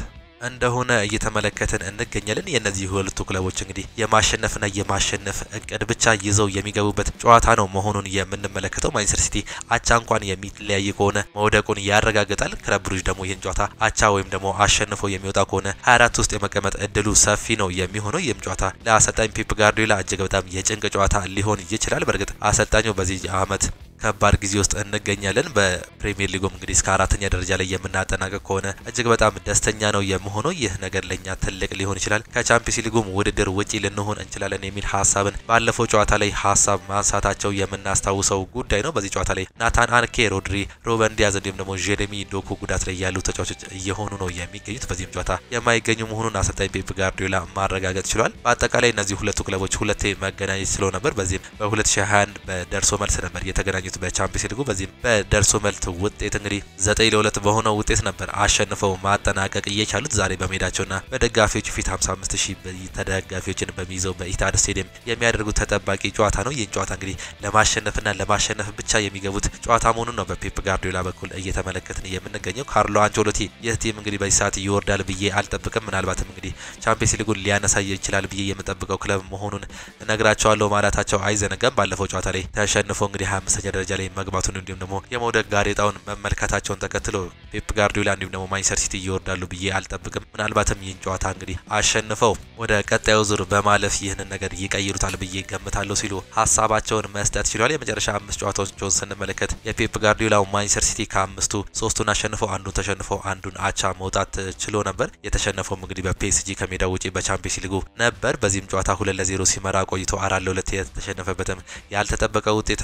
Speaker 1: እንደሆነ እየተመለከትን እንገኛለን። የነዚህ ሁለቱ ክለቦች እንግዲህ የማሸነፍና የማሸነፍ እቅድ ብቻ ይዘው የሚገቡበት ጨዋታ ነው መሆኑን የምንመለከተው። ማንቸስተር ሲቲ አቻ እንኳን የሚለያይ ከሆነ መውደቁን ያረጋግጣል። ክለብ ብሩጅ ደግሞ ይህን ጨዋታ አቻ ወይም ደግሞ አሸንፎ የሚወጣ ከሆነ 24 ውስጥ የመቀመጥ እድሉ ሰፊ ነው የሚሆነው። ይህም ጨዋታ ለአሰልጣኝ ፔፕ ጋርዲዮላ እጅግ በጣም የጭንቅ ጨዋታ ሊሆን ይችላል። በእርግጥ አሰልጣኙ በዚህ ዓመት ከባድ ጊዜ ውስጥ እንገኛለን። በፕሪሚየር ሊጉም እንግዲህ እስከ 4ኛ ደረጃ ላይ የምናጠናቀቅ ከሆነ እጅግ በጣም ደስተኛ ነው የምሆነው። ይህ ነገር ለኛ ትልቅ ሊሆን ይችላል። ከቻምፒየንስ ሊጉም ውድድር ውጪ ልንሆን እንችላለን የሚል ሀሳብን ባለፈው ጨዋታ ላይ ሀሳብ ማንሳታቸው የምናስታውሰው ጉዳይ ነው። በዚህ ጨዋታ ላይ ናታን አንኬ፣ ሮድሪ፣ ሩበን ዲያዝ እንዲሁም ደግሞ ጄሬሚ ዶኩ ጉዳት ላይ ያሉ ተጫዋቾች እየሆኑ ነው የሚገኙት። በዚህም ጨዋታ የማይገኙ መሆኑን አሰልጣኝ ፔፕ ጋርዲዮላ ማረጋገጥ ችሏል። በአጠቃላይ እነዚህ ሁለቱ ክለቦች ሁለቴ መገናኘት ስለው ነበር። በዚህም በ2021 በደርሶ መልስ ነበር የተገናኙት በቻምፒየንስ ሊጉ። በዚህም በደርሶ መልስ ውጤት እንግዲህ 9-2 በሆነው ውጤት ነበር አሸንፈው ማጠናቀቅ እየቻሉት። ዛሬ በሜዳቸውና በደጋፊዎች ፊት 55000 ተደጋፊዎችን በሚይዘው በኢታድ ስቴዲየም የሚያደርጉት ተጠባቂ ጨዋታ ነው። ይህን ጨዋታ እንግዲህ ለማሸነፍና ለማሸነፍ ብቻ የሚገቡት ጨዋታ መሆኑን ነው በፔፕ ጋርዲዮላ በኩል እየተመለከትን የምንገኘው። ካርሎ አንቸሎቲ ይህ ቲም እንግዲህ በዚህ ሰዓት ይወርዳል ብዬ አልጠብቅም። ምናልባትም እንግዲህ ቻምፒየንስ ሊጉን ሊያነሳ ይችላል ብዬ የምጠብቀው ክለብ መሆኑን እነግራቸዋለሁ ማለታቸው አይዘነጋም። ባለፈው ጨዋታ ላይ ተሸንፎ እንግዲህ 25ኛ ደረጃ ላይ መግባቱን እንዲሁም ደግሞ የመውደቅ ጋሬጣውን መመልከታቸውን ተከትሎ ፔፕ ጋርዲዮላ እንዲሁም ደግሞ ማንቸስተር ሲቲ ይወርዳሉ ብዬ አልጠብቅም። ምናልባትም ይህን ጨዋታ እንግዲህ አሸንፈው ወደ ቀጣዩ ዙር በማለፍ ይህንን ነገር ይቀይሩታል ብዬ ገምታለሁ ሲሉ ሀሳባቸውን መስጠት ችሏል። የመጨረሻ 5 ጨዋታዎችን ስንመለከት የፔፕ ጋርዲዮላው ማንቸስተር ሲቲ ከ5ቱ 3ቱን አሸንፈው አንዱን ተሸንፈው አንዱን አቻ መውጣት ችሎ ነበር። የተሸነፈውም እንግዲህ በፒኤስጂ ከሜዳው ውጪ በቻምፒየንስ ሊጉ ነበር። በዚህም ጨዋታ 2-0 ሲመራ ቆይቶ 4-2 የተሸነፈበትም ያልተጠበቀ ውጤት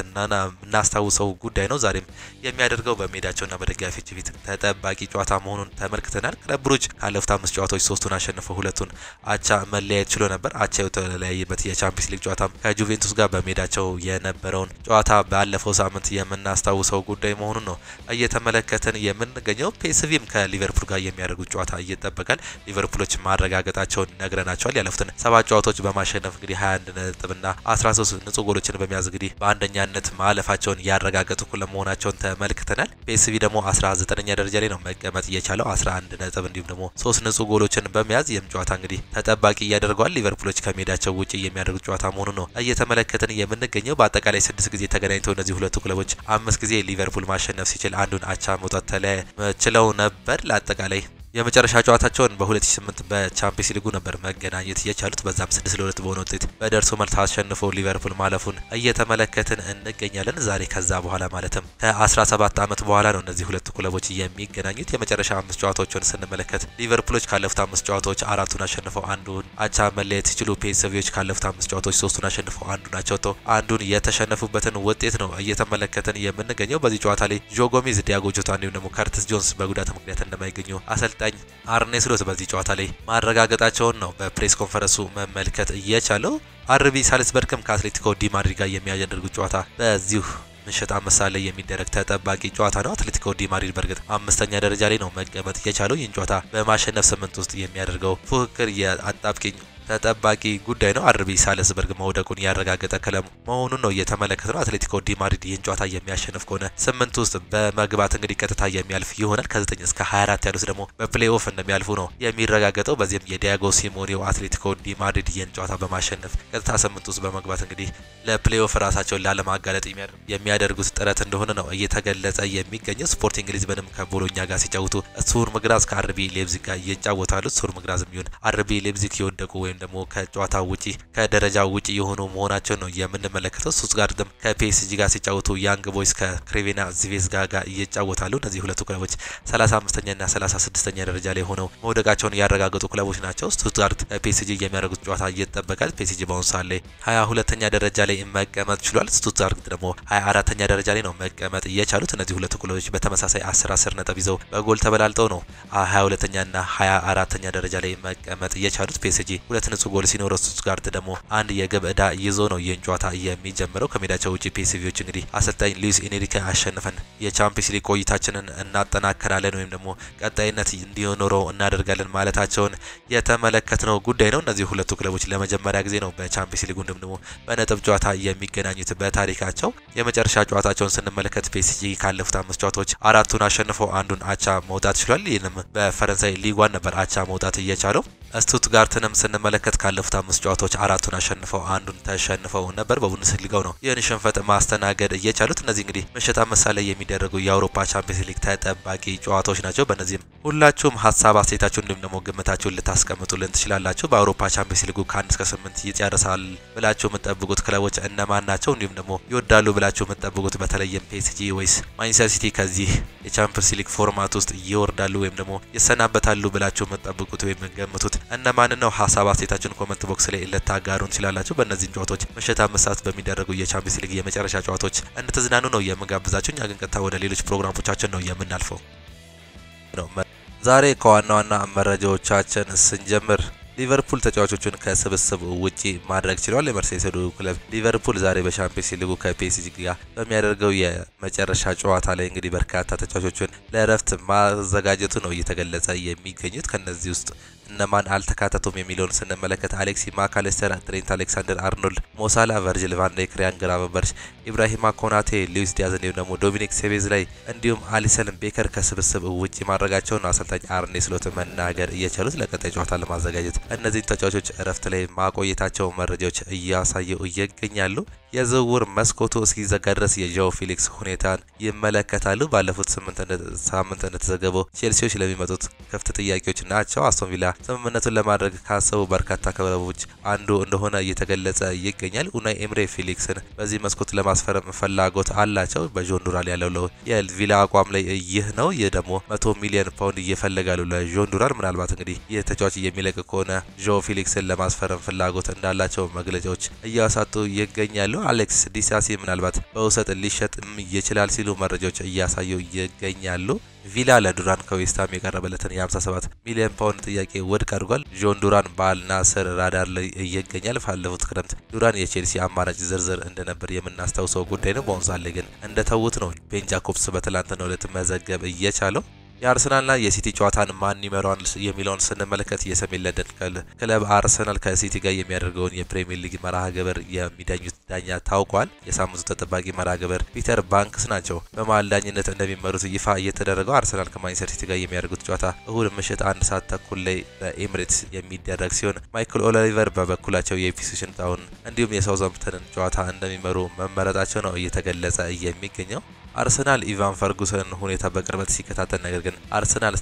Speaker 1: እናስታውሰው ጉዳይ ነው። ዛሬም የሚያደርገው በሜዳቸውና በደጋፊዎች ፊት ተጠባቂ ጨዋታ መሆኑን ተመልክተናል። ክለብ ብሩጅ ካለፉት 5 ጨዋታዎች 3ቱን አሸንፈው 2ቱን አቻ መለያየት ችሎ ነበር። አቻ የተለያየበት የቻምፒየንስ ሊግ ጨዋታም ከጁቬንቱስ ጋር በሜዳቸው የነበረውን ጨዋታ ባለፈው ሳምንት የምናስታውሰው ጉዳይ መሆኑን ነው እየተመለከትን የምንገኘው። ፒኤስቪም ከሊቨርፑል ጋር የሚያደርጉት ጨዋታ ይጠበቃል። ሊቨርፑሎች ማረጋገጣቸውን ነግረናቸዋል። ያለፉትን 7 ጨዋታዎች በማሸነፍ እንግዲህ 21 ነጥብና 13 ንጹህ ጎሎችን በመያዝ እንግዲህ በአንደኛነት ማለፋቸውን ያረጋገጡ ለመሆናቸውን ተመልክተናል። ፒኤስቪ ደግሞ 19ኛ ደረጃ ላይ ነው መቀመጥ እየቻለው 11 ነጥብ እንዲሁም ደግሞ 3 ንጹህ ጎሎችን በመያዝ ይህም ጨዋታ እንግዲህ ተጠባቂ ያደርገዋል። ሊቨርፑሎች ከሜዳቸው ውጪ የሚያደርጉት ጨዋታ መሆኑ ነው እየተመለከትን የምንገኘው። በአጠቃላይ 6 ጊዜ ተገናኝተው እነዚህ ሁለቱ ክለቦች 5 ጊዜ ሊቨርፑል ማሸነፍ ሲችል አንዱን አቻ መውጣት ችለው ነበር። ለአጠቃላይ የመጨረሻ ጨዋታቸውን በ2008 በቻምፒየንስ ሊጉ ነበር መገናኘት የቻሉት። በዛም 6-2 በሆነ ውጤት በደርሶ መልስ አሸንፈው ሊቨርፑል ማለፉን እየተመለከትን እንገኛለን። ዛሬ ከዛ በኋላ ማለትም ከ17 ዓመት በኋላ ነው እነዚህ ሁለቱ ክለቦች የሚገናኙት። የመጨረሻ 5 ጨዋታዎችን ስንመለከት ሊቨርፑሎች ካለፉት 5 ጨዋታዎች 4ቱን አሸንፈው አንዱን አቻ መለየት ሲችሉ፣ ፒኤስቪዎች ካለፉት 5 ጨዋታዎች 3ቱን አሸንፈው አንዱን አቻ ወጥተው አንዱን የተሸነፉበትን ውጤት ነው እየተመለከትን የምንገኘው። በዚህ ጨዋታ ላይ ጆ ጎሜዝ፣ ዲያጎ ጆታ እንዲሁም ደግሞ ከርቲስ ጆንስ በጉዳት ምክንያት እንደማይገኙ አሰልጣኝ አርኔ ስሎት በዚህ ጨዋታ ላይ ማረጋገጣቸውን ነው በፕሬስ ኮንፈረንሱ መመልከት እየቻለው። አርቢ ሳልስበርግም ከአትሌቲኮ ዲ ማድሪድ ጋር የሚያደርጉት ጨዋታ በዚሁ ምሽት 5 ሰዓት ላይ የሚደረግ ተጠባቂ ጨዋታ ነው። አትሌቲኮ ዲ ማድሪድ በርግጥ 5ኛ ደረጃ ላይ ነው መቀመጥ የቻለው። ይህን ጨዋታ በማሸነፍ 8 ውስጥ የሚያደርገው ፉክክር የአጣብቂኝ ተጠባቂ ጉዳይ ነው። አርቢ ሳልስበርግ መውደቁን ያረጋገጠ ክለብ መሆኑን ነው እየተመለከተ ነው። አትሌቲኮ ዲ ማድሪድ ይህን ጨዋታ የሚያሸንፍ ከሆነ 8 ውስጥ በመግባት እንግዲህ ቀጥታ የሚያልፍ ይሆናል። ከ9 እስከ 24 ያሉት ደግሞ በፕሌይኦፍ እንደሚያልፉ ነው የሚረጋገጠው። በዚህም የዲያጎ ሲሞኔው አትሌቲኮ ዲ ማድሪድ ይህን ጨዋታ በማሸነፍ ቀጥታ 8 ውስጥ በመግባት እንግዲህ ለፕሌይኦፍ ራሳቸውን ላለማጋለጥ የሚያደርጉት ጥረት እንደሆነ ነው እየተገለጸ የሚገኘው። ስፖርቲንግ ሊዝበንም ከቦሎኛ ጋር ሲጫወቱ ስቱርም ግራዝ ከአርቢ ሌፕዚግ ጋር ይጫወታሉ። ስቱርም ግራዝ የሚሆን አርቢ ሌፕዚግ የወደቁ ወይም ደግሞ ከጨዋታ ውጪ ከደረጃ ውጪ የሆኑ መሆናቸው ነው የምንመለከተው። ስቱትጋርትም ከፒኤስጂ ጋር ሲጫወቱ ያንግ ቦይስ ከክሬቬና ዚቬዝጋ ጋር ይጫወታሉ። እነዚህ ሁለቱ ክለቦች 35ኛ እና 36ኛ ደረጃ ላይ ሆነው መውደቃቸውን ያረጋገጡ ክለቦች ናቸው። ስቱትጋርት ከፒኤስጂ የሚያደርጉት ጨዋታ ይጠበቃል። ፒኤስጂ በአሁኑ ሰዓት ላይ 22ኛ ደረጃ ላይ መቀመጥ ችሏል። ስቱትጋርት ደግሞ 24ኛ ደረጃ ላይ ነው መቀመጥ የቻሉት። እነዚህ ሁለቱ ክለቦች በተመሳሳይ 10 ነጥብ ይዘው በጎል ተበላልጠው ነው 22ኛ እና 24ኛ ደረጃ ላይ መቀመጥ የቻሉት። ፒኤስጂ 2 ንጹህ ጎል ሲኖረው ስቱትጋርት ደግሞ 1 የግብ ዕዳ ይዞ ነው ይህን ጨዋታ የሚጀምረው። ከሜዳቸው ውጪ ፒኤስቪዎች እንግዲህ አሰልጣኝ ሉዊስ ኤንሪኬ አሸንፈን የቻምፒየንስ ሊግ ቆይታችንን እናጠናከራለን ወይም ደግሞ ቀጣይነት እንዲኖረው እናደርጋለን ማለታቸውን የተመለከትነው ጉዳይ ነው። እነዚህ ሁለቱ ክለቦች ለመጀመሪያ ጊዜ ነው በቻምፒየንስ ሊግ እንዲሁም ደግሞ በነጥብ ጨዋታ የሚገናኙት በታሪካቸው። የመጨረሻ ጨዋታቸውን ስንመለከት ፒኤስጂ ካለፉት 5 ጨዋታዎች 4ቱን አሸንፈው አንዱን አቻ መውጣት ችሏል። ይህንም በፈረንሳይ ሊግ 1 ነበር አቻ መውጣት እየቻለው። ስቱትጋርትንም ስንመለከት ካለፉት 5 ጨዋታዎች 4ቱን አሸንፈው አንዱን ተሸንፈው ነበር። በቡንደስሊጋው ነው ይህን ሽንፈት ማስተናገድ እየቻሉት። እነዚህ እንግዲህ ምሽት 5 ሰዓት ላይ የሚደረጉ የአውሮፓ ቻምፒየንስ ሊግ ተጠባቂ ጨዋታዎች ናቸው። በእነዚህም ሁላችሁም ሀሳብ አስተያየታችሁን እንዲሁም ደግሞ ግምታችሁን ልታስቀምጡልን ትችላላችሁ። በአውሮፓ ቻምፒየንስ ሊጉ ከ1 እስከ 8 ይጨርሳል ብላችሁ የምትጠብቁት ክለቦች እነማን ናቸው? እንዲሁም ደግሞ ይወዳሉ ብላችሁ የምትጠብቁት በተለይም ፒኤስጂ ወይስ ማንቸስተር ሲቲ ከዚህ የቻምፒየንስ ሊግ ፎርማት ውስጥ ይወርዳሉ ወይም ደግሞ ይሰናበታሉ ብላችሁ የምትጠብቁት ወይም ገምቱት እነማን ነው? ሀሳብ አስተያየታችሁን ኮሜንት ቦክስ ላይ ልታጋሩን ትችላላችሁ። በእነዚህ ጨዋታዎች ምሽት 5 ሰዓት በሚደረጉ የቻምፒየንስ ሊግ የመጨረሻ ጨዋታዎች እንድትዝናኑ ነው የምጋብዛችሁ። እኛ ግን ቀጥታ ወደ ሌሎች ፕሮግራሞቻችን ነው የምናልፈው። ዛሬ ከዋና ዋና መረጃዎቻችን ስንጀምር ሊቨርፑል ተጫዋቾቹን ከስብስብ ውጪ ማድረግ ችሏል። የመርሴይሰዱ ክለብ ሊቨርፑል ዛሬ በቻምፒየንስ ሊጉ ከፒኤስጂ ጋር በሚያደርገው የመጨረሻ ጨዋታ ላይ እንግዲህ በርካታ ተጫዋቾቹን ለእረፍት ማዘጋጀቱ ነው እየተገለጸ የሚገኙት። ከነዚህ ውስጥ እነማን አልተካተቱም የሚለውን ስንመለከት አሌክሲ ማካሊስተር፣ ትሬንት አሌክሳንደር አርኖልድ፣ ሞሳላ፣ ቨርጅል ቫን ዳይክ፣ ሪያን ግራቨንበርች፣ ኢብራሂማ ኮናቴ፣ ሉዊስ ዲያዝ እንዲሁም ደግሞ ዶሚኒክ ሴቤዝ ላይ እንዲሁም አሊሰን ቤከር ከስብስብ ውጪ ማድረጋቸውን አሰልጣኝ አርኔ ስሎት መናገር እየቻሉት ለቀጣይ ጨዋታ ለማዘጋጀት እነዚህ ተጫዋቾች እረፍት ላይ ማቆየታቸው መረጃዎች እያሳዩ ይገኛሉ። የዝውውር መስኮቱ እስኪዘጋ ድረስ የዣኦ ፌሊክስ ሁኔታን ይመለከታሉ። ባለፉት 8 ሳምንት እንደተዘገበው ቼልሲዎች ለሚመጡት ክፍት ጥያቄዎች ናቸው። አስቶን ቪላ ስምምነቱን ለማድረግ ካሰቡ በርካታ ክለቦች አንዱ እንደሆነ እየተገለጸ ይገኛል። ኡናይ ኤምሬ ፌሊክስን በዚህ መስኮት ለማስፈረም ፍላጎት አላቸው። በጆን ዱራን ያለው የቪላ አቋም ላይ ይህ ነው። ይህ ደግሞ 100 ሚሊዮን ፓውንድ እየፈለጋሉ ለጆን ዱራን። ምናልባት እንግዲህ ይህ ተጫዋች የሚለቅ ከሆነ ዣኦ ፌሊክስን ለማስፈረም ፍላጎት እንዳላቸው መግለጫዎች እያሳጡ ይገኛሉ። አሌክስ ዲሳሲ ምናልባት በውሰት ሊሸጥም ይችላል ሲሉ መረጃዎች እያሳዩ ይገኛሉ። ቪላ ለዱራን ከዌስትሃም የቀረበለትን የ57 ሚሊዮን ፓውንድ ጥያቄ ውድቅ አድርጓል። ጆን ዱራን በአልናስር ራዳር ላይ ይገኛል። ባለፉት ክረምት ዱራን የቼልሲ አማራጭ ዝርዝር እንደነበር የምናስታውሰው ጉዳይ ነው። በአሁኑ ሰዓት ላይ ግን እንደተዉት ነው ቤን ጃኮብስ በትላንትናው ዕለት መዘገብ እየቻለው። የአርሰናልና የሲቲ ጨዋታን ማን ይመራዋል የሚለውን ስንመለከት የሰሜን ለንደን ክለብ አርሰናል ከሲቲ ጋር የሚያደርገውን የፕሪሚየር ሊግ መርሃ ግብር የሚዳኙት ዳኛ ታውቋል። የሳምንቱ ተጠባቂ መርሃ ግብር ፒተር ባንክስ ናቸው በመሃል ዳኝነት እንደሚመሩት ይፋ እየተደረገው። አርሰናል ከማንቸስተር ሲቲ ጋር የሚያደርጉት ጨዋታ እሁድ ምሽት 1 ሰዓት ተኩል ላይ በኤምሬትስ የሚደረግ ሲሆን ማይክል ኦሊቨር በበኩላቸው የኢፕስዊች ታውን እንዲሁም የሳውዛምፕተንን ጨዋታ እንደሚመሩ መመረጣቸው ነው እየተገለጸ የሚገኘው። አርሰናል ኢቫን ፈርጉሰን ሁኔታ በቅርበት ሲከታተል ነገር ግን አርሰናል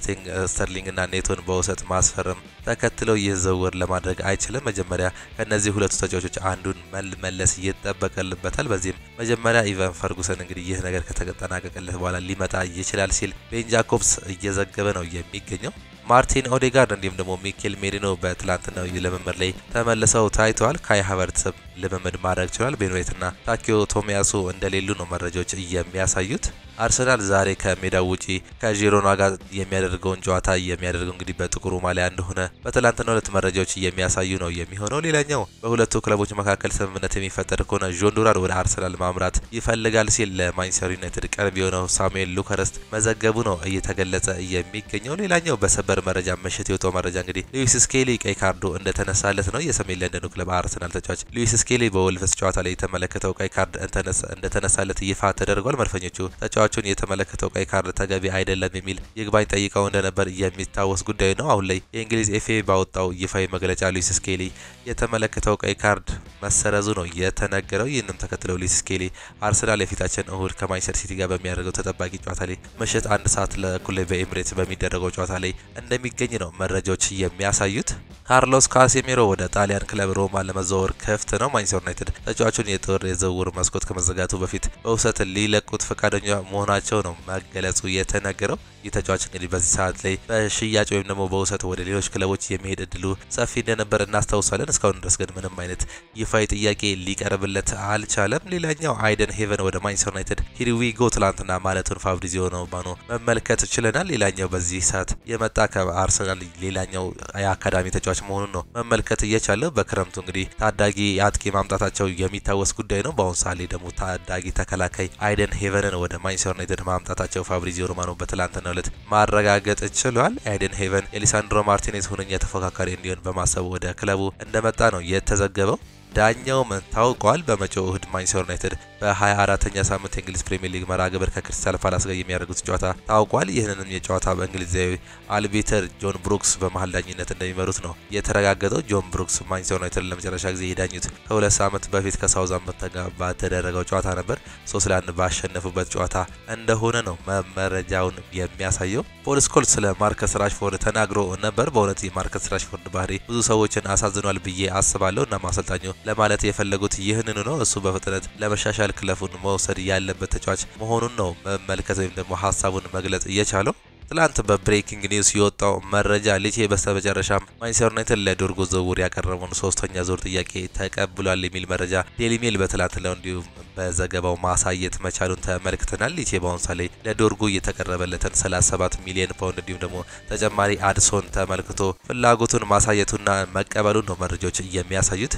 Speaker 1: ስተርሊንግ እና ኔቶን በውሰት ማስፈረም ተከትለው ይህ ዝውውር ለማድረግ አይችልም። መጀመሪያ ከነዚህ ሁለቱ ተጫዋቾች አንዱን መለስ ይጠበቅበታል። በዚህም መጀመሪያ ኢቫን ፈርጉሰን እንግዲህ ይህ ነገር ከተጠናቀቀለት በኋላ ሊመጣ ይችላል ሲል ቤን ጃኮብስ እየዘገበ ነው የሚገኘው። ማርቲን ኦዴጋርድ እንዲሁም ደግሞ ሚኬል ሜሪኖ በትላንትናው ልምምድ ላይ ተመልሰው ታይተዋል። ካይ ሃቨርትዝ ልምምድ ማድረግ ችሏል። ቤን ዋይትና ታኪዮ ቶሚያሱ እንደሌሉ ነው መረጃዎች የሚያሳዩት። አርሰናል ዛሬ ከሜዳው ውጪ ከጂሮና ጋር የሚያደርገውን ጨዋታ የሚያደርገው እንግዲህ በጥቁሩ ማሊያ እንደሆነ በትላንትናው ዕለት መረጃዎች የሚያሳዩ ነው የሚሆነው። ሌላኛው በሁለቱ ክለቦች መካከል ስምምነት የሚፈጠር ከሆነ ጆን ዱራን ወደ አርሰናል ማምራት ይፈልጋል ሲል ለማንቸስተር ዩናይትድ ቅርብ የሆነው ሳሙኤል ሉከረስት መዘገቡ ነው እየተገለጸ የሚገኘው። ሌላኛው በሰበር መረጃ ምሽት የወጣው መረጃ እንግዲህ ሉዊስ ስኬሊ ቀይ ካርዱ እንደተነሳለት ነው። የሰሜን ለንደኑ ክለብ አርሰናል ተጫዋች ሉዊስ ስኬሊ በወልቭስ ጨዋታ ላይ የተመለከተው ቀይ ካርድ እንደተነሳለት ይፋ ተደርጓል። መድፈኞቹ ተጫዋቹን የተመለከተው ቀይ ካርድ ተገቢ አይደለም የሚል ይግባኝ ጠይቀው እንደነበር የሚታወስ ጉዳይ ነው። አሁን ላይ የእንግሊዝ ኤፍኤ ባወጣው ይፋዊ መግለጫ ሉዊስ ስኬሊ የተመለከተው ቀይ ካርድ መሰረዙ ነው የተነገረው። ይህንም ተከትለው ሉዊስ ስኬሊ አርሰናል የፊታችን እሁድ ከማንቸስተር ሲቲ ጋር በሚያደርገው ተጠባቂ ጨዋታ ላይ ምሽት 1 ሰዓት ለኩል በኤምሬትስ በሚደረገው ጨዋታ ላይ እንደሚገኝ ነው መረጃዎች የሚያሳዩት። ካርሎስ ካሴሚሮ ወደ ጣሊያን ክለብ ሮማ ለመዘዋወር ክፍት ነው። ማንቸስተር ዩናይትድ ተጫዋቹን የጥር የዝውውር መስኮት ከመዘጋቱ በፊት በውሰት ሊለቁት ፈቃደኛ መሆናቸው ነው መገለጹ የተነገረው። ይህ ተጫዋች እንግዲህ በዚህ ሰዓት ላይ በሽያጭ ወይም ደግሞ በውሰት ወደ ሌሎች ክለቦች የሚሄድ እድሉ ሰፊ እንደነበር እናስታውሳለን። እስካሁን ድረስ ግን ምንም አይነት ይፋዊ ጥያቄ ሊቀርብለት አልቻለም። ሌላኛው አይደን ሄቨን ወደ ማንቸስተር ዩናይትድ ሂሪዊጎ ትላንትና ማለቱን ፋብሪዚዮ ሮማኖ መመልከት ችለናል። ሌላኛው በዚህ ሰዓት የመጣ ከአርሰናል ሌላኛው የአካዳሚ ተጫዋች መሆኑን ነው መመልከት እየቻለ። በክረምቱ እንግዲህ ታዳጊ አጥቂ ማምጣታቸው የሚታወስ ጉዳይ ነው። በአሁኑ ሰዓት ላይ ደግሞ ታዳጊ ተከላካይ አይደን ሄቨንን ወደ ማንቸስተር ዩናይትድ ማምጣታቸው ፋብሪዚዮ ሮማኖ በትላንትና ዕለት ማረጋገጥ ችሏል። አይደን ሄቨን የሊሳንድሮ ማርቲኔዝ ሁነኛ ተፎካካሪ እንዲሆን በማሰብ ወደ ክለቡ እንደመጣ ነው የተዘገበው። ዳኛውም ታውቋል። በመጪው እሁድ ማንቸስተር ዩናይትድ በ24ኛ ሳምንት የእንግሊዝ ፕሪሚየር ሊግ መርሃ ግብር ከክሪስታል ፓላስ ጋር የሚያደርጉት ጨዋታ ታውቋል። ይህንንም የጨዋታ በእንግሊዛዊ አልቢተር ጆን ብሩክስ በመሀል ዳኝነት እንደሚመሩት ነው የተረጋገጠው። ጆን ብሩክስ ማንቸስተር ዩናይትድ ለመጨረሻ ጊዜ የዳኙት ከ2 ሳምንት በፊት ከሳውዛምፕተን ጋር ባደረገው ጨዋታ ነበር። 3-1 ባሸነፉበት ጨዋታ እንደሆነ ነው መረጃውን የሚያሳየው። ፖል ስኮልስ ስለ ማርከስ ራሽፎርድ ተናግሮ ነበር። በእውነት የማርከስ ራሽፎርድ ባህሪ ብዙ ሰዎችን አሳዝኗል ብዬ አስባለሁ እና ማሰልጣኙ ለማለት የፈለጉት ይህንኑ ነው። እሱ በፍጥነት ለመሻሻል ክለቡን መውሰድ ያለበት ተጫዋች መሆኑን ነው መመልከት ወይም ደግሞ ሀሳቡን መግለጽ እየቻለው። ትላንት በብሬኪንግ ኒውስ የወጣው መረጃ ሊቼ በስተመጨረሻም ማንቸስተር ዩናይትድ ለዶርጉ ዝውውር ያቀረበውን 3ኛ ዙር ጥያቄ ተቀብሏል የሚል መረጃ ዴሊ ሜል በትላንት ነው እንዲሁም በዘገባው ማሳየት መቻሉን ተመልክተናል። ሊቼ በአሁኑ ሰዓት ላይ ለዶርጉ እየተቀረበለትን 37 ሚሊዮን ፓውንድ እንዲሁም ደግሞ ተጨማሪ አድሶን ተመልክቶ ፍላጎቱን ማሳየቱና መቀበሉን ነው መረጃዎች የሚያሳዩት።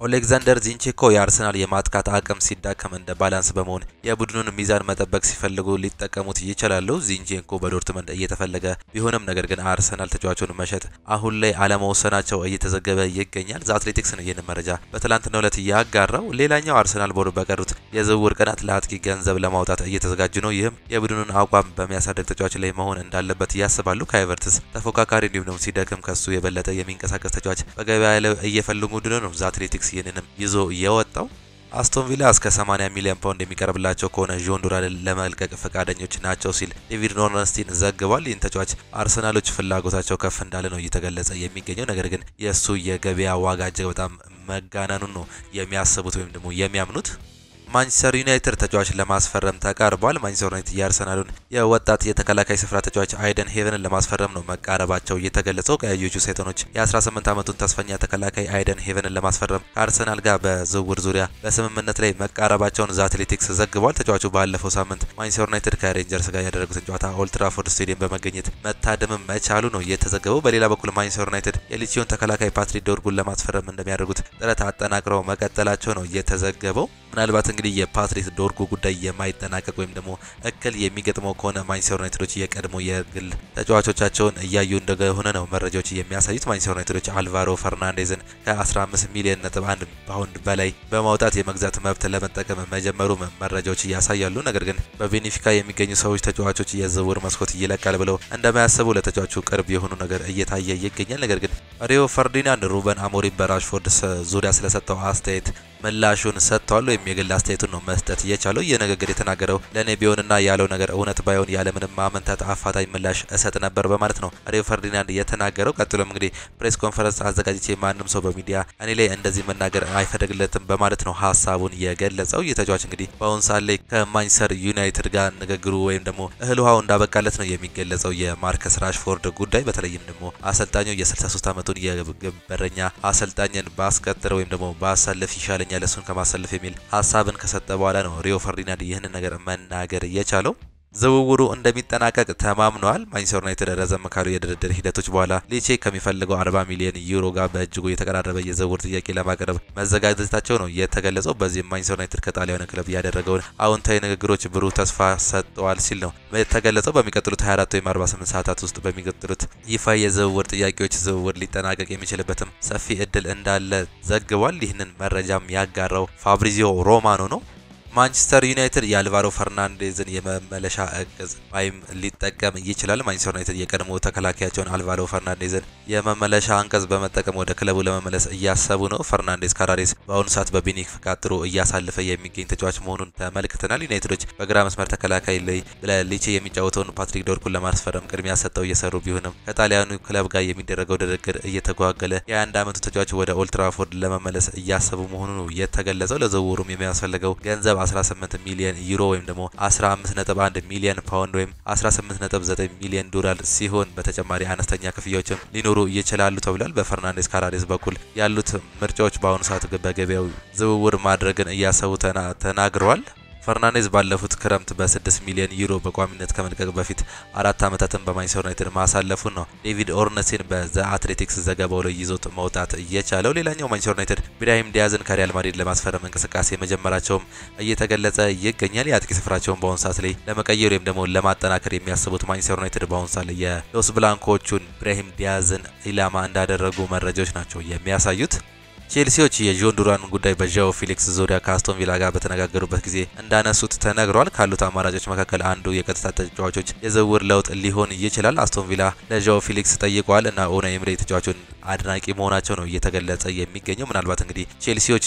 Speaker 1: ኦሌክዛንደር ዚንቼንኮ የአርሰናል የማጥቃት አቅም ሲዳከም እንደ ባላንስ በመሆን የቡድኑን ሚዛን መጠበቅ ሲፈልጉ ሊጠቀሙት ይችላሉ። ዚንቼንኮ በዶርትመንድ እየተፈለገ ቢሆንም ነገር ግን አርሰናል ተጫዋቹን መሸጥ አሁን ላይ አለመወሰናቸው እየተዘገበ ይገኛል። ዘአትሌቲክስ ነው ይህን መረጃ በትላንትናው ዕለት ያጋራው። ሌላኛው አርሰናል ቦርድ በቀሩት የዝውውር ቀናት ለአጥቂ ገንዘብ ለማውጣት እየተዘጋጁ ነው። ይህም የቡድኑን አቋም በሚያሳድግ ተጫዋች ላይ መሆን እንዳለበት ያስባሉ። ካይ ሃቨርትዝ ተፎካካሪ እንዲሁም ደግሞ ሲደክም ከሱ የበለጠ የሚንቀሳቀስ ተጫዋች በገበያ ላይ እየፈለጉ ነው ዘአትሌቲክስ ይህንንም ይዞ የወጣው። አስቶን ቪላ እስከ 80 ሚሊዮን ፓውንድ የሚቀርብላቸው ከሆነ ጆን ዱራንን ለመልቀቅ ፈቃደኞች ናቸው ሲል ዴቪድ ኖርንስቲን ዘግቧል። ይህን ተጫዋች አርሰናሎች ፍላጎታቸው ከፍ እንዳለ ነው እየተገለጸ የሚገኘው። ነገር ግን የእሱ የገበያ ዋጋ እጅግ በጣም መጋነኑን ነው የሚያስቡት ወይም ደግሞ የሚያምኑት። ማንቸስተር ዩናይትድ ተጫዋች ለማስፈረም ተቃርቧል። ማንቸስተር ዩናይትድ የአርሰናሉን የወጣት የተከላካይ ስፍራ ተጫዋች አይደን ሄቨንን ለማስፈረም ነው መቃረባቸው የተገለጸው። ቀያዮቹ ሰይጣኖች የ18 ዓመቱን ተስፈኛ ተከላካይ አይደን ሄቨንን ለማስፈረም ከአርሰናል ጋር በዝውውር ዙሪያ በስምምነት ላይ መቃረባቸውን ዘአትሌቲክስ ዘግቧል። ተጫዋቹ ባለፈው ሳምንት ማንቸስተር ዩናይትድ ከሬንጀርስ ጋር ያደረጉትን ጨዋታ ኦልድ ትራፎርድ ስቴዲየም በመገኘት መታደም መቻሉ ነው የተዘገበው። በሌላ በኩል ማንቸስተር ዩናይትድ የሊቺዮን ተከላካይ ፓትሪክ ዶርጉን ለማስፈረም እንደሚያደርጉት ጥረት አጠናቅረው መቀጠላቸው ነው የተዘገበው። ምናልባት እንግዲህ የፓትሪክ ዶርጉ ጉዳይ የማይጠናቀቅ ወይም ደግሞ እክል የሚገጥመው ከሆነ ማንቸስተር ዩናይትዶች የቀድሞ የግል ተጫዋቾቻቸውን እያዩ እንደሆነ ነው መረጃዎች የሚያሳዩት። ማንቸስተር ዩናይትዶች አልቫሮ ፈርናንዴዝን ከ15 ሚሊዮን ነጥብ 1 ፓውንድ በላይ በማውጣት የመግዛት መብት ለመጠቀም መጀመሩ መረጃዎች እያሳያሉ። ነገር ግን በቤኔፊካ የሚገኙ ሰዎች ተጫዋቾች የዝውውር መስኮት ይለቃል ብለው እንደማያስቡ ለተጫዋቹ ቅርብ የሆኑ ነገር እየታየ ይገኛል። ነገር ግን ሪዮ ፈርዲናንድ ሩበን አሞሪም በራሽፎርድ ዙሪያ ስለሰጠው አስተያየት ምላሹን ሰጥቷል ወይም የግል አስተያየቱን ነው መስጠት የቻለው። የንግግር የተናገረው ለኔ ቢሆንና ያለው ነገር እውነት ባይሆን ያለምንም ማመንታት አፋጣኝ ምላሽ እሰጥ ነበር በማለት ነው ሪዮ ፈርዲናንድ የተናገረው። ቀጥሎም እንግዲህ ፕሬስ ኮንፈረንስ አዘጋጅቼ ማንም ሰው በሚዲያ እኔ ላይ እንደዚህ መናገር አይፈቀድለትም በማለት ነው ሀሳቡን የገለጸው። የተጫዋች እንግዲህ በአሁን ሰዓት ላይ ከማንቸስተር ዩናይትድ ጋር ንግግሩ ወይም ደግሞ እህል ውሃው እንዳበቃለት ነው የሚገለጸው። የማርከስ ራሽፎርድ ጉዳይ በተለይም ደግሞ አሰልጣኙ የ63 ዓመቱን የግብ በረኛ አሰልጣኝን ባስቀጥር ወይም ደግሞ ባሳልፍ ይሻለኛል እሱን ከማሳለፍ የሚል ሀሳብን ከሰጠ በኋላ ነው ሪዮ ፈርዲናንድ ይህንን ነገር መናገር የቻለው። ዝውውሩ እንደሚጠናቀቅ ተማምነዋል። ማንቸስተር ዩናይትድ ረዘም ካሉ የድርድር ሂደቶች በኋላ ሊቼ ከሚፈልገው 40 ሚሊዮን ዩሮ ጋር በእጅጉ የተቀራረበ የዝውውር ጥያቄ ለማቅረብ መዘጋጀታቸው ነው የተገለጸው። በዚህም ማንቸስተር ዩናይትድ ከጣሊያኑ ክለብ ያደረገውን አዎንታዊ ንግግሮች ብሩህ ተስፋ ሰጥተዋል ሲል ነው የተገለጸው። በሚቀጥሉት 24 ወይም 48 ሰዓታት ውስጥ በሚቀጥሉት ይፋ የዝውውር ጥያቄዎች ዝውውር ሊጠናቀቅ የሚችልበትም ሰፊ እድል እንዳለ ዘግቧል። ይህንን መረጃም ያጋራው ፋብሪዚዮ ሮማኖ ነው። ማንቸስተር ዩናይትድ የአልቫሮ ፈርናንዴዝን የመመለሻ እቅዝ ወይም ሊጠቀም ይችላል። ማንቸስተር ዩናይትድ የቀድሞ ተከላካያቸውን አልቫሮ ፈርናንዴዝን የመመለሻ አንቀጽ በመጠቀም ወደ ክለቡ ለመመለስ እያሰቡ ነው። ፈርናንዴዝ ካራሬስ በአሁኑ ሰዓት በቤኒፊካ ጥሩ እያሳለፈ የሚገኝ ተጫዋች መሆኑን ተመልክተናል። ዩናይትዶች በግራ መስመር ተከላካይ ላይ ለሊቼ የሚጫወተውን ፓትሪክ ዶርኩን ለማስፈረም ቅድሚያ ሰጠው እየሰሩ ቢሆንም ከጣሊያኑ ክለብ ጋር የሚደረገው ድርድር እየተጓገለ የ21 ዓመቱ ተጫዋች ወደ ኦልድ ትራፎርድ ለመመለስ እያሰቡ መሆኑ ነው የተገለጸው። ለዝውውሩም የሚያስፈልገው ገንዘብ 18 ሚሊዮን ዩሮ ወይም ደግሞ 15.1 ሚሊዮን ፓውንድ ወይም 18.9 ሚሊዮን ዶላር ሲሆን በተጨማሪ አነስተኛ ክፍያዎችም ሊኖሩ ይችላሉ ተብሏል። በፈርናንዴዝ ካራሬስ በኩል ያሉት ምርጫዎች በአሁኑ ሰዓት በገበያው ዝውውር ማድረግን እያሰቡ ተናግረዋል። ፈርናንዴዝ ባለፉት ክረምት በ6 ሚሊዮን ዩሮ በቋሚነት ከመልቀቅ በፊት 4 ዓመታትን በማንቸስተር ዩናይትድ ማሳለፉን ነው ዴቪድ ኦርነስቴን በዘ አትሌቲክስ ዘገባው ላይ ይዞት መውጣት እየቻለው። ሌላኛው ማንቸስተር ዩናይትድ ብራሂም ዲያዝን ከሪያል ማድሪድ ለማስፈረም እንቅስቃሴ መጀመራቸውም እየተገለጸ ይገኛል። የአጥቂ ስፍራቸውን በአሁኑ ሰዓት ላይ ለመቀየር ወይም ደግሞ ለማጠናከር የሚያስቡት ማንቸስተር ዩናይትድ በአሁኑ ሰዓት ላይ የሎስ ብላንኮቹን ብራሂም ዲያዝን ኢላማ እንዳደረጉ መረጃዎች ናቸው የሚያሳዩት። ቼልሲዎች የጆን ዱራን ጉዳይ በዣኦ ፊሊክስ ዙሪያ ከአስቶን ቪላ ጋር በተነጋገሩበት ጊዜ እንዳነሱት ተነግሯል። ካሉት አማራጮች መካከል አንዱ የቀጥታ ተጫዋቾች የዝውውር ለውጥ ሊሆን ይችላል። አስቶን ቪላ ለዣኦ ፊሊክስ ጠይቋል እና ኡናይ ኤምሬ ተጫዋቹን አድናቂ መሆናቸው ነው እየተገለጸ የሚገኘው። ምናልባት እንግዲህ ቼልሲዎች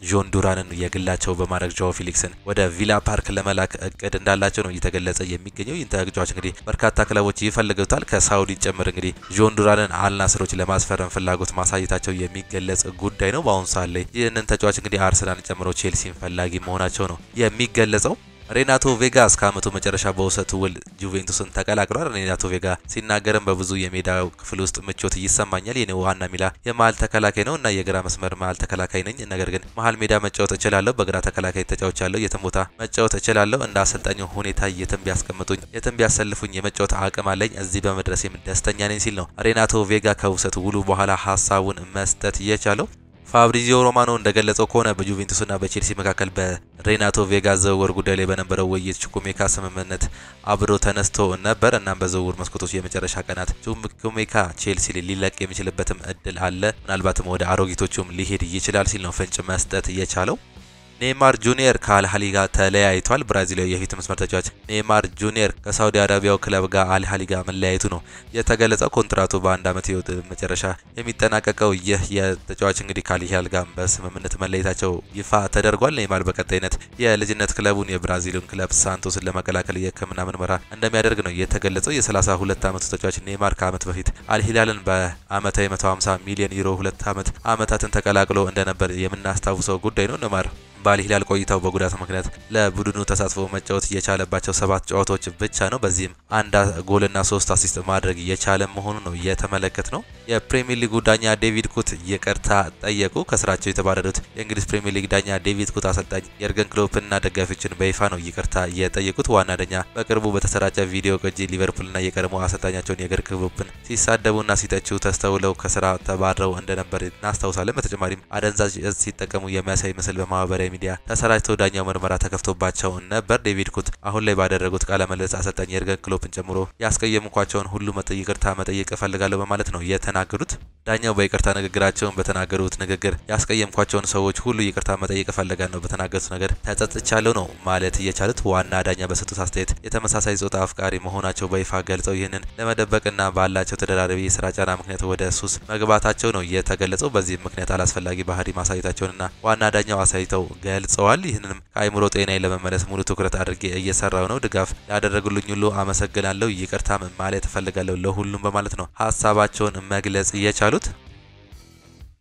Speaker 1: ጆን ዱራንን የግላቸው በማድረግ ዣኦ ፊሊክስን ወደ ቪላ ፓርክ ለመላክ እቅድ እንዳላቸው ነው እየተገለጸ የሚገኘው። ይህን ተጫዋች እንግዲህ በርካታ ክለቦች ይፈልጉታል። ከሳውዲ ጭምር እንግዲህ ጆን ዱራንን አልናስሮች ለማስፈረም ፍላጎት ማሳየታቸው የሚገለጽ ጉዳይ ነው። በአሁኑ ሰዓት ላይ ይህንን ተጫዋች እንግዲህ አርሰናልን ጨምሮ ቼልሲን ፈላጊ መሆናቸው ነው የሚገለጸው። ሬናቶ ቬጋ እስከ ዓመቱ መጨረሻ በውሰት ውል ጁቬንቱስን ተቀላቅሏል። ሬናቶ ቬጋ ሲናገርም በብዙ የሜዳው ክፍል ውስጥ ምቾት ይሰማኛል። የኔ ዋና ሚላ የመሀል ተከላካይ ነው እና የግራ መስመር መሀል ተከላካይ ነኝ። ነገር ግን መሀል ሜዳ መጫወት እችላለሁ። በግራ ተከላካይ ተጫውቻለሁ። የትም ቦታ መጫወት እችላለሁ። እንደ አሰልጣኙ ሁኔታ የትም ቢያስቀምጡኝ፣ የትም ቢያሰልፉኝ የመጫወት አቅም አለኝ። እዚህ በመድረሴም ደስተኛ ነኝ ሲል ነው ሬናቶ ቬጋ ከውሰት ውሉ በኋላ ሀሳቡን መስጠት የቻለው። ፋብሪዚዮ ሮማኖ እንደገለጸው ከሆነ በጁቬንቱስና በቼልሲ መካከል በሬናቶ ቬጋ ዝውውር ጉዳይ ላይ በነበረው ውይይት ቹኩሜካ ስምምነት አብሮ ተነስቶ ነበር። እናም በዝውውር መስኮቶች የመጨረሻ ቀናት ቹኩሜካ ቼልሲ ሊለቅ የሚችልበትም እድል አለ። ምናልባትም ወደ አሮጊቶቹም ሊሄድ ይችላል ሲል ነው ፍንጭ መስጠት የቻለው። ኔይማር ጁኒየር ከአልሃሊ ጋር ተለያይቷል። ብራዚላዊ የፊት መስመር ተጫዋች ኔይማር ጁኒየር ከሳውዲ አረቢያው ክለብ ጋር አልሃሊ ጋር መለያየቱ ነው የተገለጸው። ኮንትራቱ በአንድ ዓመት ህይወት መጨረሻ የሚጠናቀቀው ይህ የተጫዋች እንግዲህ ከአልሃሊ ጋር በስምምነት መለየታቸው ይፋ ተደርጓል። ኔይማር በቀጣይነት የልጅነት ክለቡን የብራዚሉን ክለብ ሳንቶስን ለመቀላቀል የሕክምና ምርመራ እንደሚያደርግ ነው የተገለጸው። የ32 ዓመቱ ተጫዋች ኔይማር ከዓመት በፊት አልሂላልን በአመታዊ 150 ሚሊዮን ዩሮ 2 ዓመታትን ተቀላቅሎ እንደነበር የምናስታውሰው ጉዳይ ነው። ኔይማር በአልሂላል ቆይታው በጉዳት ምክንያት ለቡድኑ ተሳትፎ መጫወት የቻለባቸው 7 ጨዋታዎች ብቻ ነው። በዚህም 1 ጎልና 3 አሲስት ማድረግ የቻለ መሆኑ ነው የተመለከት ነው። የፕሪሚየር ሊጉ ዳኛ ዴቪድ ኩት ይቅርታ ጠየቁ። ከስራቸው የተባረሩት የእንግሊዝ ፕሪሚየር ሊግ ዳኛ ዴቪድ ኩት አሰልጣኝ የርገን ክሎፕና ደጋፊዎችን በይፋ ነው ይቅርታ የጠየቁት። ዋና ዳኛ በቅርቡ በተሰራጨ ቪዲዮ ቅጂ ሊቨርፑልና የቀድሞ አሰልጣኛቸውን የርገን ክሎፕን ሲሳደቡና ሲተቹ ተስተውለው ከስራ ተባረው እንደነበር እናስታውሳለን። በተጨማሪም አደንዛዥ እጽ ሲጠቀሙ የሚያሳይ ምስል በማህበራዊ በማህበራዊ ሚዲያ ተሰራጭተው ዳኛው ምርመራ ተከፍቶባቸው ነበር። ዴቪድ ኩት አሁን ላይ ባደረጉት ቃለ ምልልስ አሰልጣኝ የርገን ክሎፕን ጨምሮ ያስቀየምኳቸውን ሁሉ ይቅርታ መጠየቅ እፈልጋለሁ በማለት ነው የተናገሩት። ዳኛው በይቅርታ ንግግራቸውን በተናገሩት ንግግር ያስቀየምኳቸውን ሰዎች ሁሉ ይቅርታ መጠየቅ እፈልጋለሁ፣ በተናገሩት ነገር ተጸጽቻለሁ ነው ማለት እየቻሉት። ዋና ዳኛ በሰጡት አስተያየት የተመሳሳይ ጾታ አፍቃሪ መሆናቸው በይፋ ገልጸው ይህንን ለመደበቅና ባላቸው ተደራራቢ የስራ ጫና ምክንያት ወደ ሱስ መግባታቸው ነው የተገለጸው። በዚህም ምክንያት አላስፈላጊ ባህሪ ማሳየታቸውንና ዋና ዳኛው አሳይተው ገልጸዋል። ይህንንም ከአይምሮ ጤናዬ ለመመለስ ሙሉ ትኩረት አድርጌ እየሰራው ነው፣ ድጋፍ ያደረጉልኝ ሁሉ አመሰግናለሁ፣ ይቅርታ ማለት እፈልጋለሁ ለሁሉም በማለት ነው ሀሳባቸውን መግለጽ እየቻሉት።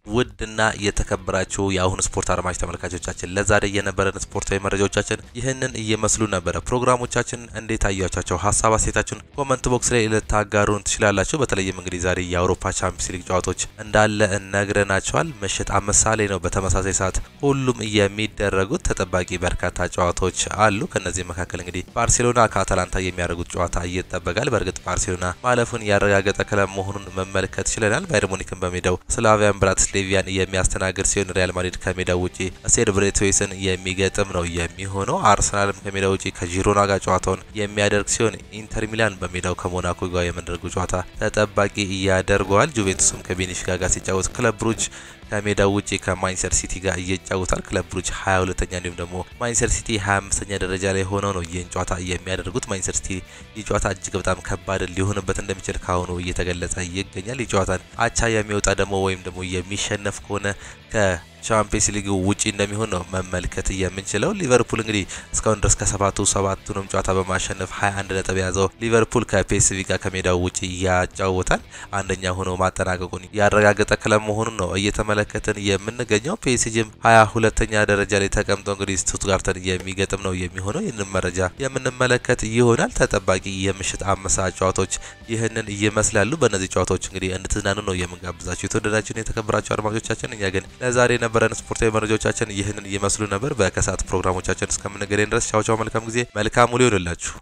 Speaker 1: ውድና የተከበራችሁ የአሁን ስፖርት አድማጭ ተመልካቾቻችን ለዛሬ የነበረን ስፖርታዊ መረጃዎቻችን ይህንን እየመስሉ ነበር። ፕሮግራሞቻችን እንዴት አያቻቸው? ሀሳብ አስተያየታችሁን ኮመንት ቦክስ ላይ ልታጋሩን ትችላላችሁ። በተለይም እንግዲህ ዛሬ የአውሮፓ ቻምፒየንስ ሊግ ጨዋታዎች እንዳለ እነግረናቸዋል። ምሽት 5 ሰዓት ላይ ነው በተመሳሳይ ሰዓት ሁሉም የሚደረጉት ተጠባቂ በርካታ ጨዋታዎች አሉ። ከነዚህ መካከል እንግዲህ ባርሴሎና ከአታላንታ የሚያደርጉት ጨዋታ ይጠበቃል። በእርግጥ ባርሴሎና ማለፉን ያረጋገጠ ክለብ መሆኑን መመልከት ችለናል። ባየር ሙኒክን በሜዳው ስላቪያን ብራቲስላቫን የሚያስተናግድ ሲሆን ሪያል ማድሪድ ከሜዳው ውጪ ስቴድ ብሬቶዌስን የሚገጥም ነው የሚሆነው። አርሰናልም ከሜዳው ውጪ ከጂሮና ጋር ጨዋታውን የሚያደርግ ሲሆን ኢንተር ሚላን በሜዳው ከሞናኮ ጋር የሚያደርጉ ጨዋታ ተጠባቂ ያደርገዋል። ጁቬንቱስም ከቤኒፊካ ጋር ሲጫወት ክለብ ብሩጅ ከሜዳው ውጪ ከማንቸስተር ሲቲ ጋር እየጫወታል። ክለብ ብሩጅ 22ኛ እንዲሁም ደግሞ ማንቸስተር ሲቲ 25ኛ ደረጃ ላይ ሆነው ነው ይህን ጨዋታ የሚያደርጉት። ማንቸስተር ሲቲ ይህ ጨዋታ እጅግ በጣም ከባድ ሊሆንበት እንደሚችል ካሁኑ እየተገለጸ ይገኛል። ይህ ጨዋታን አቻ የሚወጣ ደግሞ ወይም ደግሞ የሚሸነፍ ከሆነ ከቻምፒየንስ ሊግ ውጪ እንደሚሆን ነው መመልከት የምንችለው። ሊቨርፑል እንግዲህ እስካሁን ድረስ ከሰባቱንም ጨዋታ በማሸነፍ 21 ነጥብ የያዘው ሊቨርፑል ከፒኤስቪ ጋር ከሜዳው ውጪ ያጫወታል። አንደኛ ሆኖ ማጠናቀቁን ያረጋገጠ ክለብ መሆኑን ነው እየተመለከትን የምንገኘው። ፒኤስጂም 22ኛ ደረጃ ላይ ተቀምጦ እንግዲህ ስቱትጋርተን የሚገጥም ነው የሚሆነው። ይህንን መረጃ የምንመለከት ይሆናል። ተጠባቂ የምሽት 5 ሰዓት ጨዋታዎች ይህንን ይመስላሉ። በእነዚህ ጨዋታዎች እንግዲህ እንድትዝናኑ ነው የምንጋብዛችሁ። የተወደዳችሁን የተከበራችሁ አድማጮቻችን እኛ ግን ለዛሬ የነበረን ስፖርታዊ መረጃዎቻችን ይህንን ይመስሉ ነበር። በከሰዓት ፕሮግራሞቻችን እስከምንገናኝ ድረስ ቻው ቻው፣ መልካም ጊዜ፣ መልካም ውሎ ይሁንላችሁ።